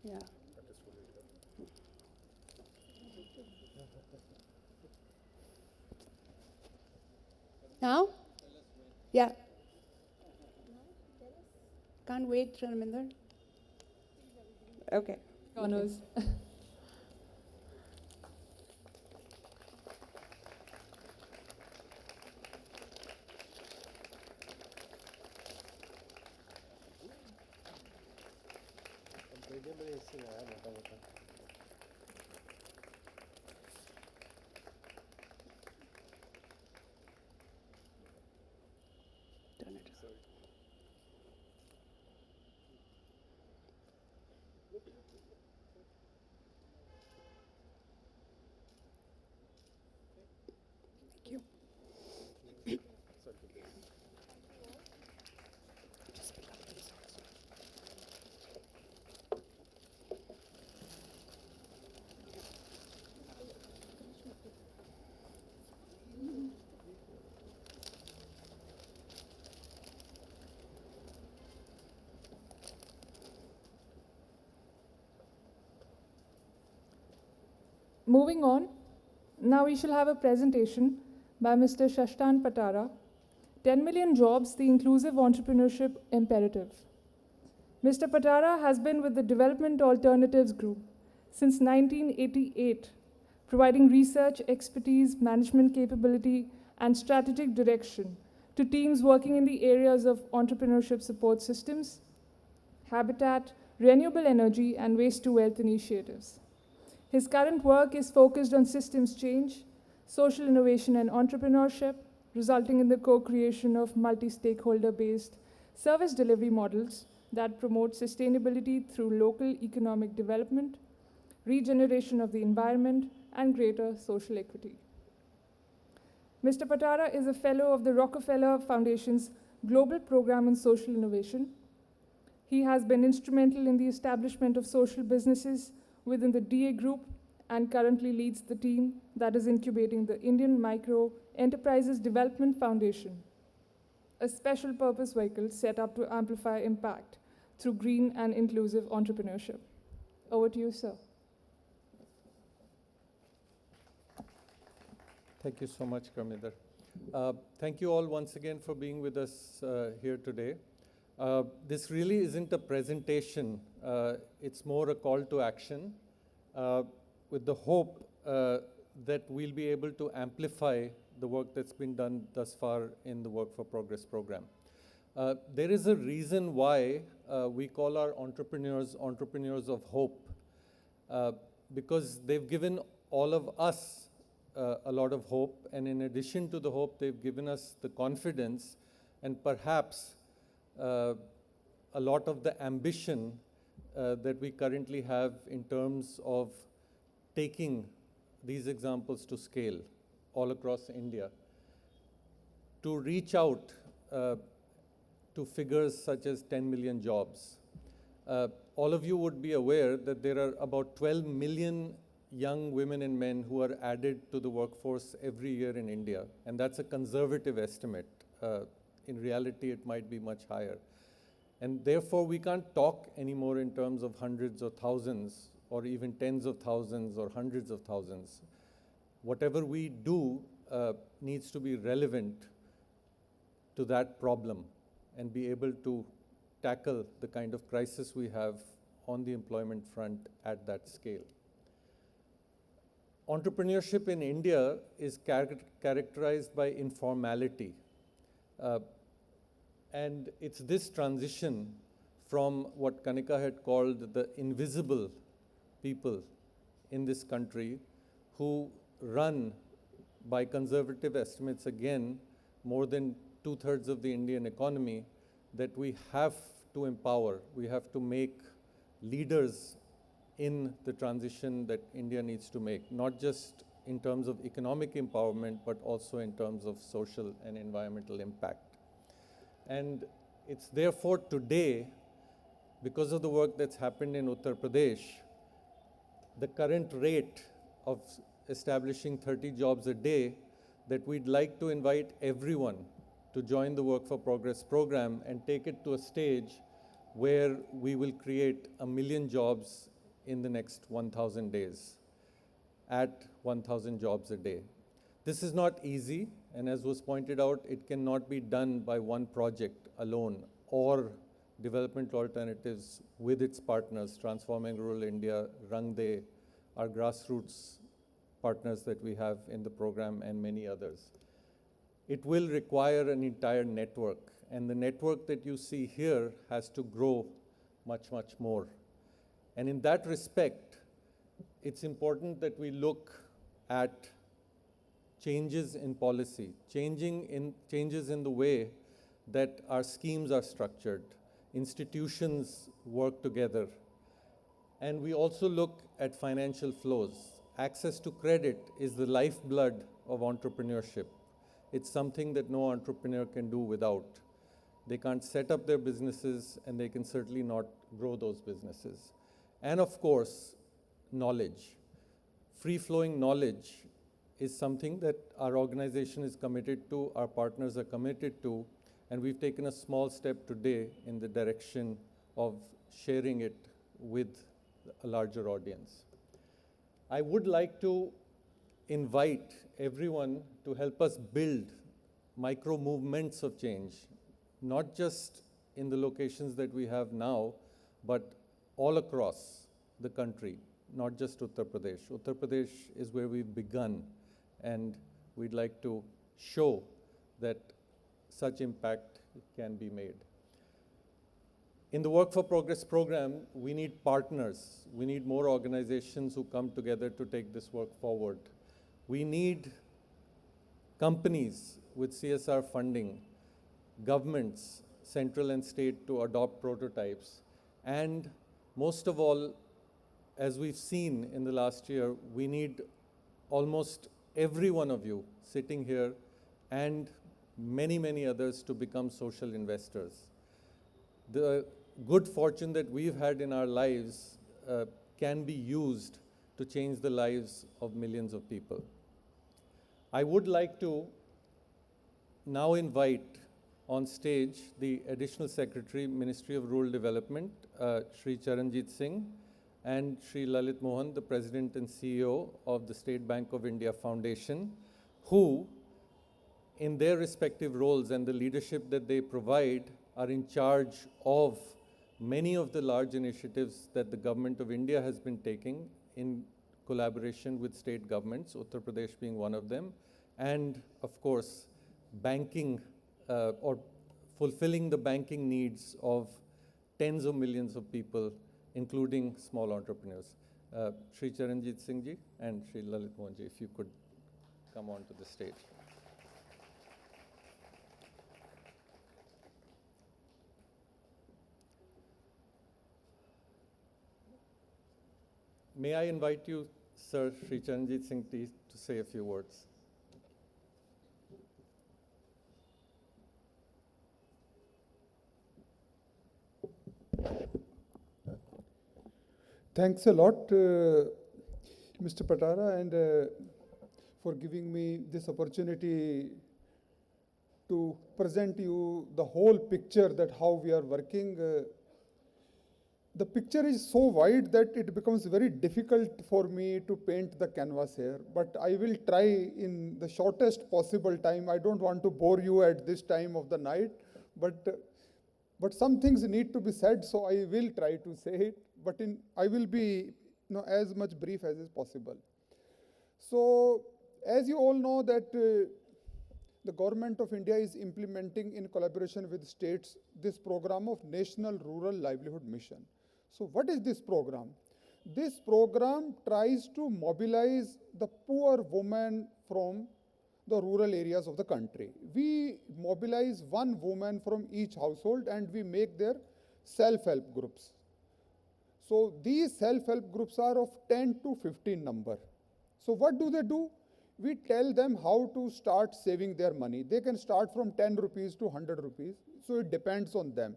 Yeah. Now? Yeah. Can't wait, Raminder. Okay. Honors. Turn it. Thank you. Just pick up these also. Moving on, now we shall have a presentation by Mr. Shashank Patara, 10 Million Jobs, the Inclusive Entrepreneurship Imperative. Mr. Patara has been with the Development Alternatives Group since 1988, providing research, expertise, management capability, and strategic direction to teams working in the areas of entrepreneurship support systems, habitat, renewable energy, and waste-to-wealth initiatives. His current work is focused on systems change, social innovation and entrepreneurship, resulting in the co-creation of multi-stakeholder-based service delivery models that promote sustainability through local economic development, regeneration of the environment, and greater social equity. Mr. Patara is a fellow of the Rockefeller Foundation's Global Program on Social Innovation. He has been instrumental in the establishment of social businesses within the DA Group and currently leads the team that is incubating the Indian Micro Enterprises Development Foundation, a special purpose vehicle set up to amplify impact through green and inclusive entrepreneurship. Over to you, sir. Thank you so much, Karminder. Thank you all once again for being with us here today. This really isn't a presentation, it's more a call to action with the hope that we'll be able to amplify the work that's been done thus far in the Work for Progress program. There is a reason why we call our entrepreneurs entrepreneurs of hope, because they've given all of us a lot of hope, and in addition to the hope, they've given us the confidence and perhaps a lot of the ambition that we currently have in terms of taking these examples to scale all across India, to reach out to figures such as 10 million jobs. All of you would be aware that there are about 12 million young women and men who are added to the workforce every year in India, and that's a conservative estimate. In reality, it might be much higher. And therefore, we can't talk anymore in terms of hundreds or thousands, or even tens of thousands or hundreds of thousands. Whatever we do needs to be relevant to that problem and be able to tackle the kind of crisis we have on the employment front at that scale. Entrepreneurship in India is characterized by informality. And it's this transition from what Kanika had called the invisible people in this country, who run, by conservative estimates again, more than 2/3 of the Indian economy, that we have to empower. We have to make leaders in the transition that India needs to make, not just in terms of economic empowerment, but also in terms of social and environmental impact. And it's therefore today, because of the work that's happened in Uttar Pradesh, the current rate of establishing 30 jobs a day, that we'd like to invite everyone to join the Work for Progress program and take it to a stage where we will create 1 million jobs in the next 1,000 days, at 1,000 jobs a day. This is not easy, and as was pointed out, it cannot be done by one project alone, or Development Alternatives with its partners, Transforming Rural India, Rang De, our grassroots partners that we have in the program, and many others. It will require an entire network, and the network that you see here has to grow much, much more. And in that respect, it's important that we look at changes in policy, changes in the way that our schemes are structured, institutions work together. And we also look at financial flows. Access to credit is the lifeblood of entrepreneurship. It's something that no entrepreneur can do without. They can't set up their businesses, and they can certainly not grow those businesses. And of course, knowledge. Free-flowing knowledge is something that our organization is committed to, our partners are committed to, and we've taken a small step today in the direction of sharing it with a larger audience. I would like to invite everyone to help us build micro-movements of change, not just in the locations that we have now, but all across the country, not just Uttar Pradesh. Uttar Pradesh is where we've begun, and we'd like to show that such impact can be made. In the Work for Progress program, we need partners. We need more organizations who come together to take this work forward. We need companies with CSR funding, governments, central and state, to adopt prototypes, and most of all, as we've seen in the last year, we need almost every one of you sitting here and many, many others to become social investors. The good fortune that we've had in our lives can be used to change the lives of millions of people. I would like to now invite on stage the Additional Secretary, Ministry of Rural Development, Shri Charanjit Singh, and Shri Lalit Mohan, the President and CEO of the State Bank of India Foundation, who, in their respective roles and the leadership that they provide, are in charge of many of the large initiatives that the government of India has been taking in collaboration with state governments, Uttar Pradesh being one of them, and of course, banking or fulfilling the banking needs of tens of millions of people, including small entrepreneurs. Shri Charanjit Singh ji and Shri Lalit Mohan ji, if you could come on to the stage. May I invite you, Sir Shri Charanjit Singh ji, to say a few words. Thanks a lot, Mr. Patara, and for giving me this opportunity to present you the whole picture that how we are working. The picture is so wide that it becomes very difficult for me to paint the canvas here, but I will try in the shortest possible time. I don't want to bore you at this time of the night, but some things need to be said, so I will try to say it, but I will be as much brief as is possible. So, as you all know that the government of India is implementing in collaboration with states this program of National Rural Livelihood Mission. So what is this program? This program tries to mobilize the poor women from the rural areas of the country. We mobilize one woman from each household and we make their self-help groups. So these self-help groups are of 10 to 15 number. So what do? We tell them how to start saving their money. They can start from 10 rupees to 100 rupees. So it depends on them.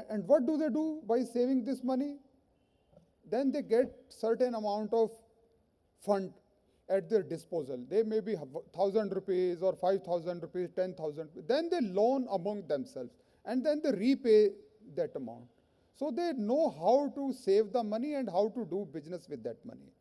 And what do they do by saving this money? Then they get certain amount of fund at their disposal. They may be 1,000 rupees or 5,000 rupees, 10,000. Then they loan among themselves and then they repay that amount. So they know how to save the money and how to do business with that money.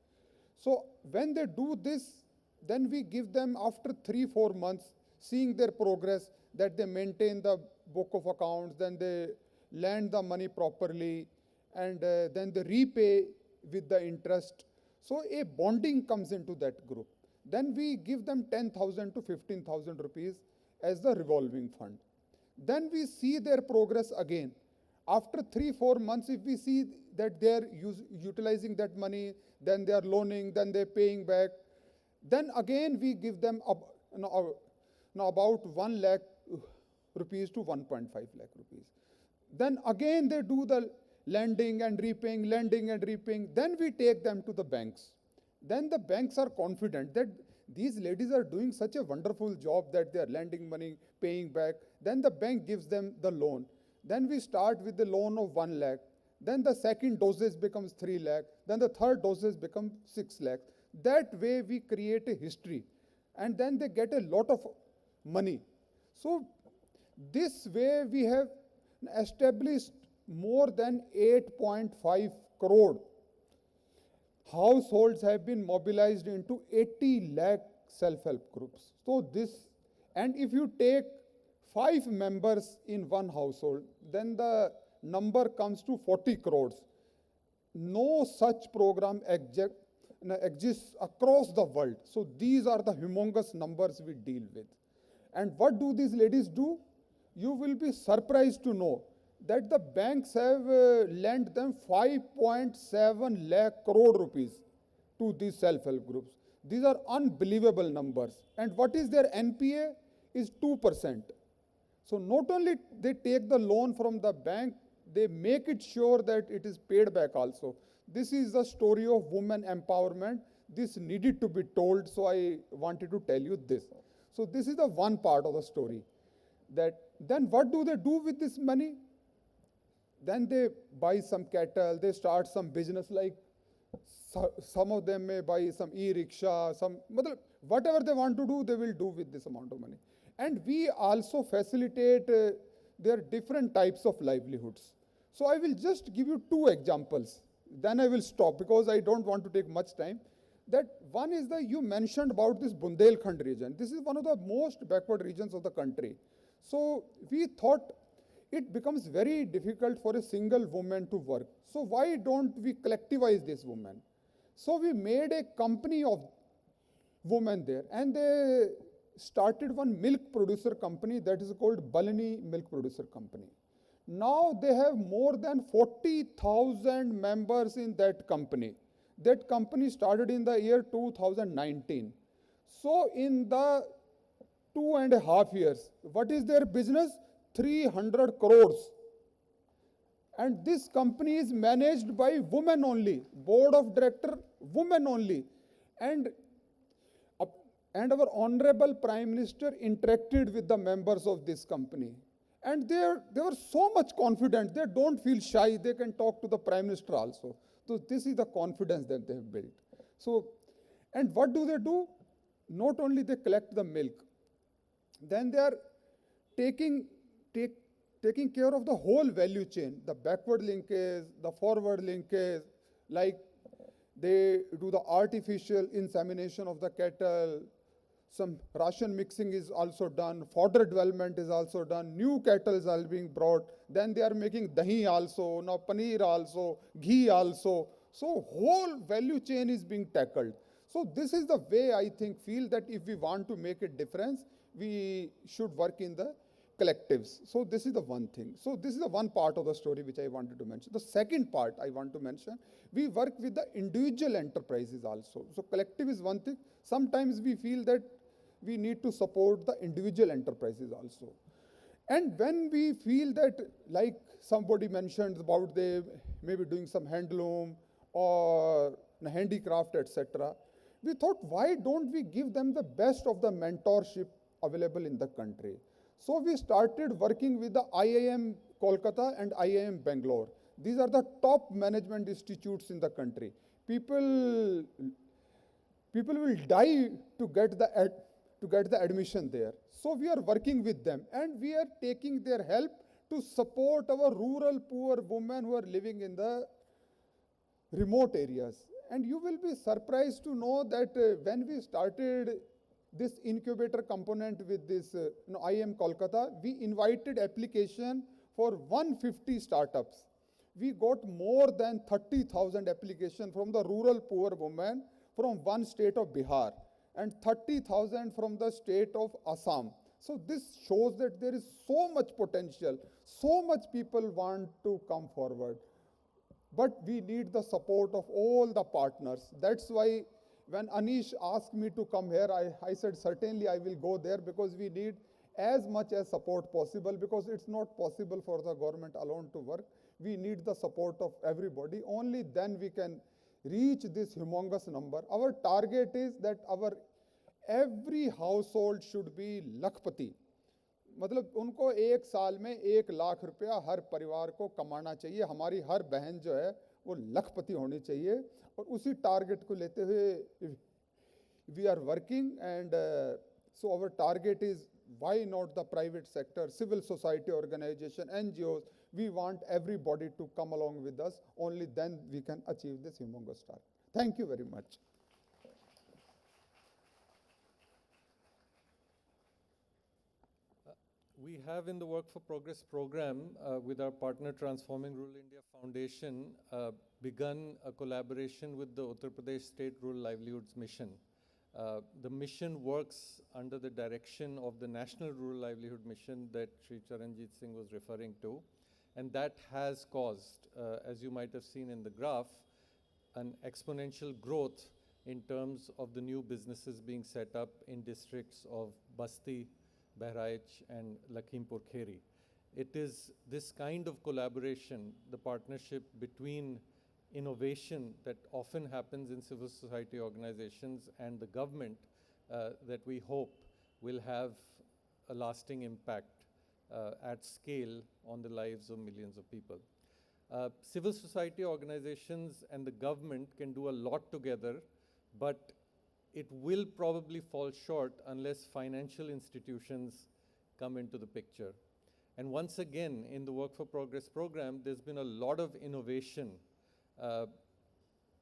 So when they do this, then we give them after 3-4 months, seeing their progress, that they maintain the book of accounts, then they lend the money properly, and then they repay with the interest. So a bonding comes into that group. Then we give them 10,000 to 15,000 rupees as the revolving fund. Then we see their progress again. After 3-4 months, if we see that they are utilizing that money, then they are loaning, then they are paying back, then again we give them about 1 lakh rupees to 1.5 lakh rupees. Then again they do the lending and repaying, then we take them to the banks. Then the banks are confident that these ladies are doing such a wonderful job that they are lending money, paying back. Then the bank gives them the loan. Then we start with the loan of 1 lakh. Then the second dosage becomes 3 lakh. Then the third dosage becomes 6 lakh. That way we create a history. And then they get a lot of money. So this way we have established more than 8.5 crore households have been mobilized into 80 lakh self-help groups. So this, and if you take 5 members in one household, then the number comes to 40 crores. No such program exists across the world. So these are the humongous numbers we deal with. And what do these ladies do? You will be surprised to know that the banks have lent them 5.7 lakh crore rupees to these self-help groups. These are unbelievable numbers. And what is their NPA? Is 2%. So not only they take the loan from the bank, they make it sure that it is paid back also. This is the story of women empowerment. This needed to be told, so I wanted to tell you this. So this is the one part of the story. That then what do they do with this money? Then they buy some cattle, they start some business, like some of them may buy some e-rickshaw, whatever they want to do, they will do with this amount of money. And we also facilitate their different types of livelihoods. So I will just give you two examples. Then I will stop because I don't want to take much time. That one is you mentioned about this Bundelkhand region. This is one of the most backward regions of the country. So we thought it becomes very difficult for a single woman to work. So why don't we collectivize this woman? So we made a company of women there, and they started one milk producer company that is called Balani Milk Producer Company. Now they have more than 40,000 members in that company. That company started in the year 2019. So in the 2.5 years, what is their business? 300 crores. And this company is managed by women only, board of director, women only. And our Honorable Prime Minister interacted with the members of this company. And they were so much confident, they don't feel shy, they can talk to the Prime Minister also. So this is the confidence that they have built. So, and what do? Not only they collect the milk, then they are taking care of the whole value chain, the backward linkage, the forward linkage, like they do the artificial insemination of the cattle, some ration mixing is also done, fodder development is also done, new cattle are being brought, then they are making dahi also, now paneer also, ghee also. So whole value chain is being tackled. So this is the way I feel that if we want to make a difference, we should work in the collectives. So this is the one thing. So this is the one part of the story which I wanted to mention. The second part I want to mention, we work with the individual enterprises also. So collective is one thing. Sometimes we feel that we need to support the individual enterprises also. And when we feel that, like somebody mentioned about they maybe doing some handloom or handicraft, etc., we thought, why don't we give them the best of the mentorship available in the country? So we started working with the IIM Kolkata and IIM Bangalore. These are the top management institutes in the country. People will die to get the admission there. So we are working with them, and we are taking their help to support our rural poor women who are living in the remote areas. And you will be surprised to know that when we started this incubator component with this IIM Kolkata, we invited application for 150 startups. We got more than 30,000 applications from the rural poor women from one state of Bihar and 30,000 from the state of Assam. So this shows that there is so much potential, so much people want to come forward. But we need the support of all the partners. That's why when Anish asked me to come here, I said, certainly I will go there, because we need as much as support possible, because it's not possible for the government alone to work. We need the support of everybody. Only then we can reach this humongous number. Our target is that every household should be lakhpati. मतलब उनको एक साल में 1 लाख रुपया हर परिवार को कमाना चाहिए. हमारी हर बहन जो है वो लखपति होनी चाहिए, और उसी टारगेट को लेते हुए we are working. And so our target is, why not the private sector, civil society organization, NGOs? We want everybody to come along with us. Only then we can achieve this humongous target. Thank you very much. We have in the Work for Progress program with our partner Transforming Rural India Foundation begun a collaboration with the Uttar Pradesh State Rural Livelihoods Mission. The mission works under the direction of the National Rural Livelihood Mission that Sri Charanjit Singh was referring to, and that has caused, as you might have seen in the graph, an exponential growth in terms of the new businesses being set up in districts of Basti, Bahraich and Lakhimpur Kheri. It is this kind of collaboration, the partnership between innovation that often happens in civil society organizations and the government that we hope will have a lasting impact at scale on the lives of millions of people. Civil society organizations and the government can do a lot together, but it will probably fall short unless financial institutions come into the picture. And once again, in the Work for Progress program, there's been a lot of innovation.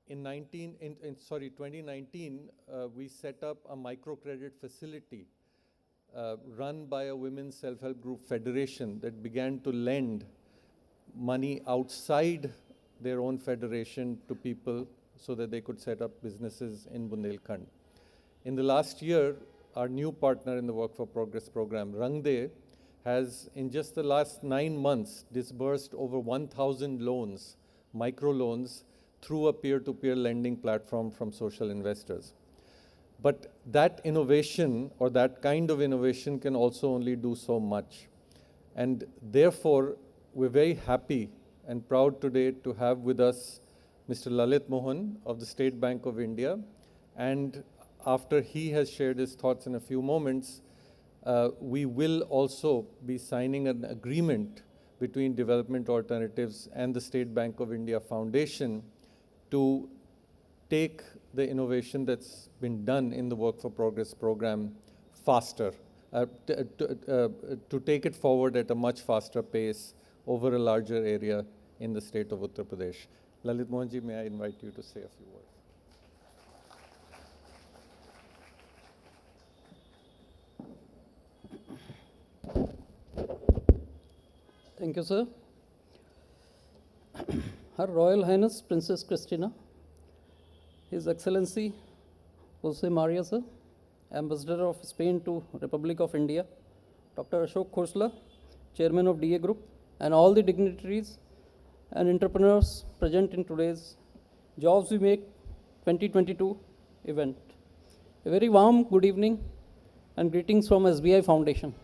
In 2019, we set up a microcredit facility run by a women's self-help group federation that began to lend money outside their own federation to people so that they could set up businesses in Bundelkhand. In the last year, our new partner in the Work for Progress program, Rangde, has in just the last 9 months disbursed over 1,000 loans, microloans, through a peer-to-peer lending platform from social investors. But that innovation, or that kind of innovation, can also only do so much. And therefore, we're very happy and proud today to have with us Mr. Lalit Mohan of the State Bank of India. And after he has shared his thoughts in a few moments, we will also be signing an agreement between Development Alternatives and the State Bank of India Foundation to take the innovation that's been done in the Work for Progress program faster, to take it forward at a much faster pace over a larger area in the state of Uttar Pradesh. Lalit Mohanji, may I invite you to say a few words? Thank you, sir. Her Royal Highness Princess Christina, His Excellency Jose Maria, sir, Ambassador of Spain to Republic of India, Dr. Ashok Khosla, Chairman of DA Group, and all the dignitaries and entrepreneurs present in today's JobsWeMake 2022 event. A very warm good evening and greetings from SBI Foundation.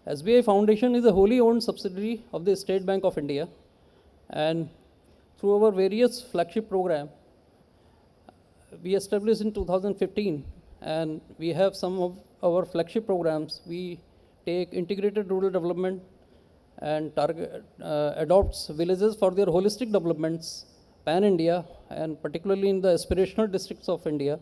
SBI Foundation is a wholly owned subsidiary of the State Bank of India, and through our various flagship program, we established in 2015, and we have some of our flagship programs. We take integrated rural development and adopts villages for their holistic developments, pan-India, and particularly in the aspirational districts of India.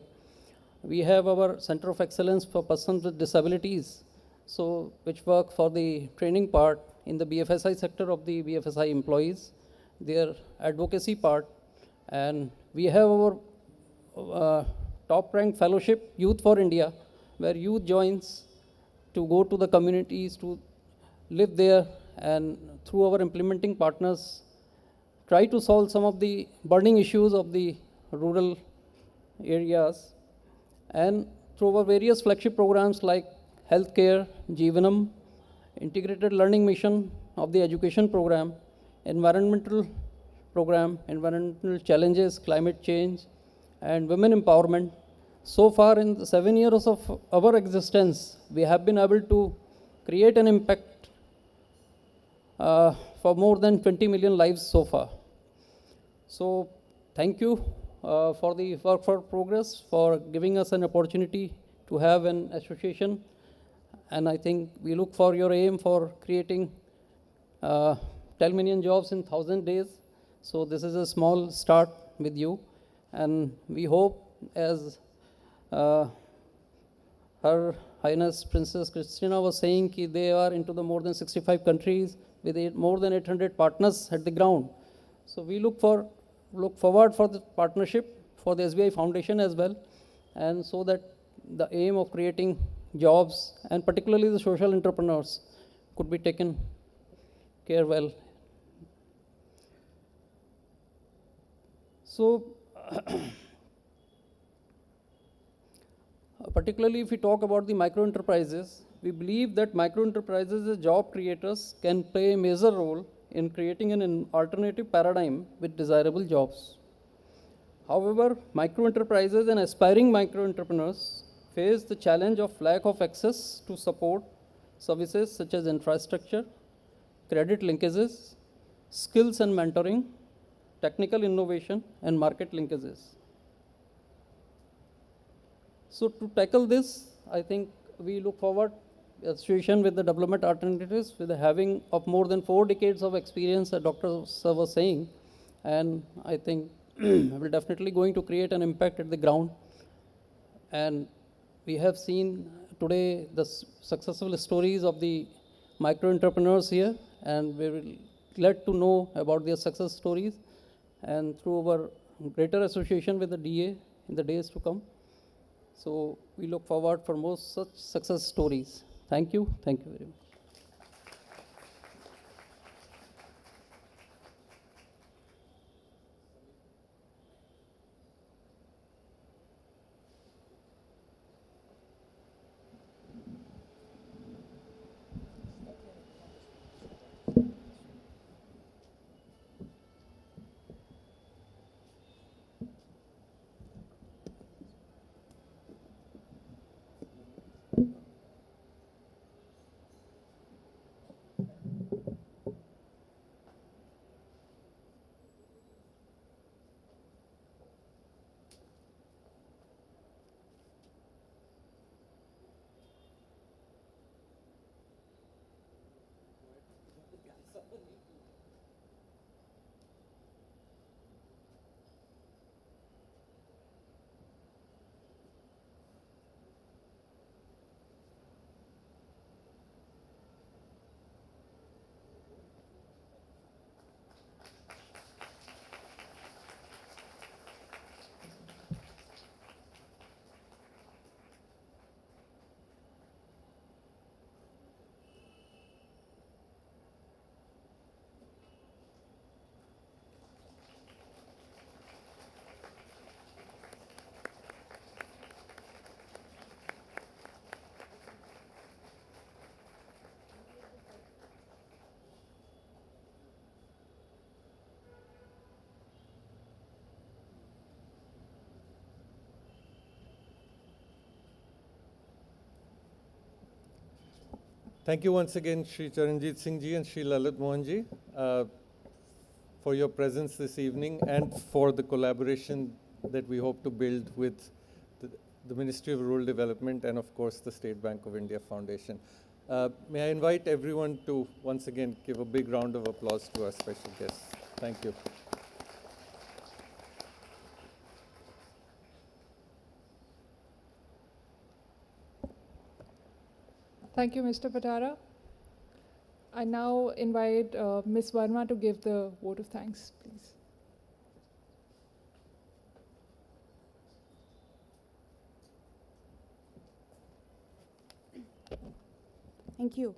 We have our Center of Excellence for Persons with Disabilities, so which work for the training part in the BFSI sector of the BFSI employees, their advocacy part, and we have our top-ranked fellowship, Youth for India, where youth joins to go to the communities, to live there, and through our implementing partners, try to solve some of the burning issues of the rural areas. And through our various flagship programs like healthcare, Jeevanam, integrated learning mission of the education program, environmental program, environmental challenges, climate change, and women empowerment. So far in the 7 years of our existence, we have been able to create an impact for more than 20 million lives so far. So thank you for the Work for Progress for giving us an opportunity to have an association. And I think we look for your aim for creating 10 million jobs in 1,000 days. So this is a small start with you. And we hope, as Her Highness Princess Christina was saying, that they are into the more than 65 countries with more than 800 partners at the ground. So we look forward for the partnership for the SBI Foundation as well, and so that the aim of creating jobs and particularly the social entrepreneurs could be taken care well. So particularly if we talk about the micro enterprises, we believe that micro enterprises as job creators can play a major role in creating an alternative paradigm with desirable jobs. However, micro enterprises and aspiring micro entrepreneurs face the challenge of lack of access to support services such as infrastructure, credit linkages, skills and mentoring, technical innovation, and market linkages. So to tackle this, I think we look forward association with the Development Alternatives with the having of more than 4 decades of experience, as Dr. Sir was saying, and I think we're definitely going to create an impact at the ground. And we have seen today the successful stories of the micro entrepreneurs here, and we will glad to know about their success stories and through our greater association with the DA in the days to come. So we look forward for more such success stories. Thank you very much. Thank you once again, Shri Charanjit Singh Ji and Shri Lalit Mohan Ji, for your presence this evening and for the collaboration that we hope to build with the Ministry of Rural Development and, of course, the State Bank of India Foundation. May I invite everyone to once again give a big round of applause to our special guests. Thank you. Thank you, Mr. Patara. I now invite Ms. Verma to give the vote of thanks, please. Thank you.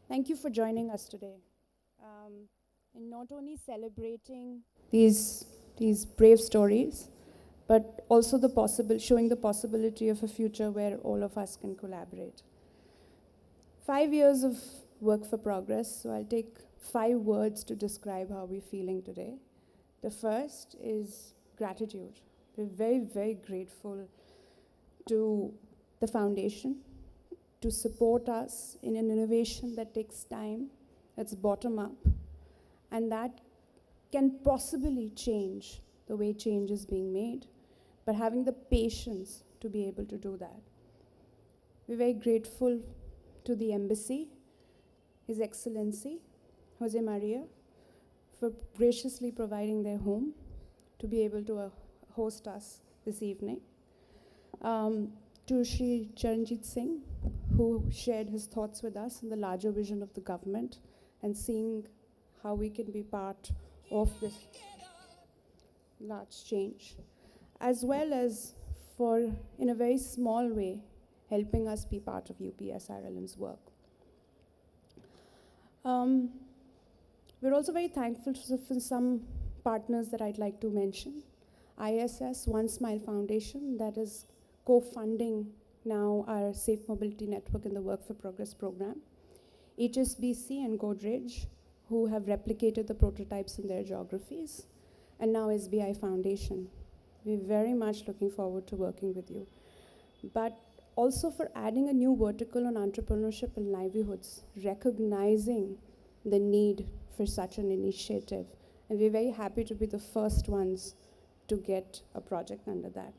Thank you for joining us today. And not only celebrating these brave stories, but also showing the possibility of a future where all of us can collaborate. 5 years of work for progress, so I'll take 5 words to describe how we're feeling today. The first is gratitude. We're very, very grateful to the foundation to support us in an innovation that takes time, that's bottom up, and that can possibly change the way change is being made, but having the patience to be able to do that. We're very grateful to the Embassy, His Excellency, Jose Maria, for graciously providing their home to be able to host us this evening. To Shri Charanjit Singh, who shared his thoughts with us in the larger vision of the government and seeing how we can be part of this large change, as well as for, in a very small way, helping us be part of UPSRLM's work. We're also very thankful for some partners that I'd like to mention. ISS, One Smile Foundation, that is co-funding now our Safe Mobility Network in the Work for Progress program. HSBC and Godrej, who have replicated the prototypes in their geographies. And now SBI Foundation. We're very much looking forward to working with you. But also for adding a new vertical on entrepreneurship and livelihoods, recognizing the need for such an initiative. And we're very happy to be the first ones to get a project under that.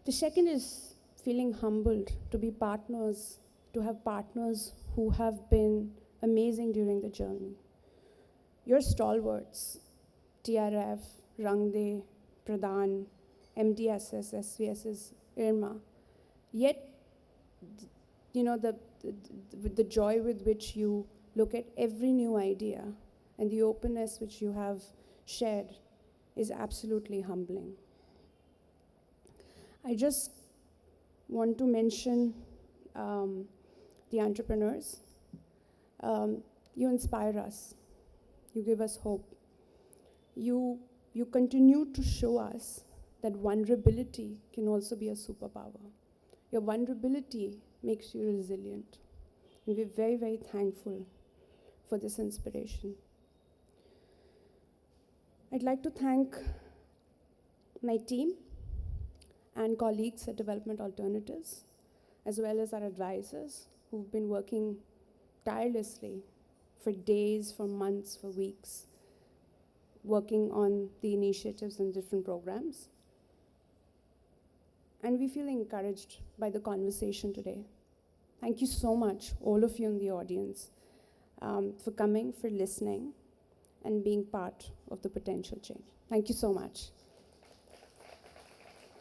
The second is feeling humbled to be partners, to have partners who have been amazing during the journey. Your stalwarts, TRF, Rangde, Pradhan, MDSS, SVS's Irma. Yet, you know, the joy with which you look at every new idea and the openness which you have shared is absolutely humbling. I just want to mention the entrepreneurs. You inspire us. You give us hope. You continue to show us that vulnerability can also be a superpower. Your vulnerability makes you resilient. And we're very, very thankful for this inspiration. I'd like to thank my team and colleagues at Development Alternatives, as well as our advisors who've been working tirelessly for days, for months, for weeks, working on the initiatives and different programs. And we feel encouraged by the conversation today. Thank you so much, all of you in the audience, for coming, for listening, and being part of the potential change. Thank you so much.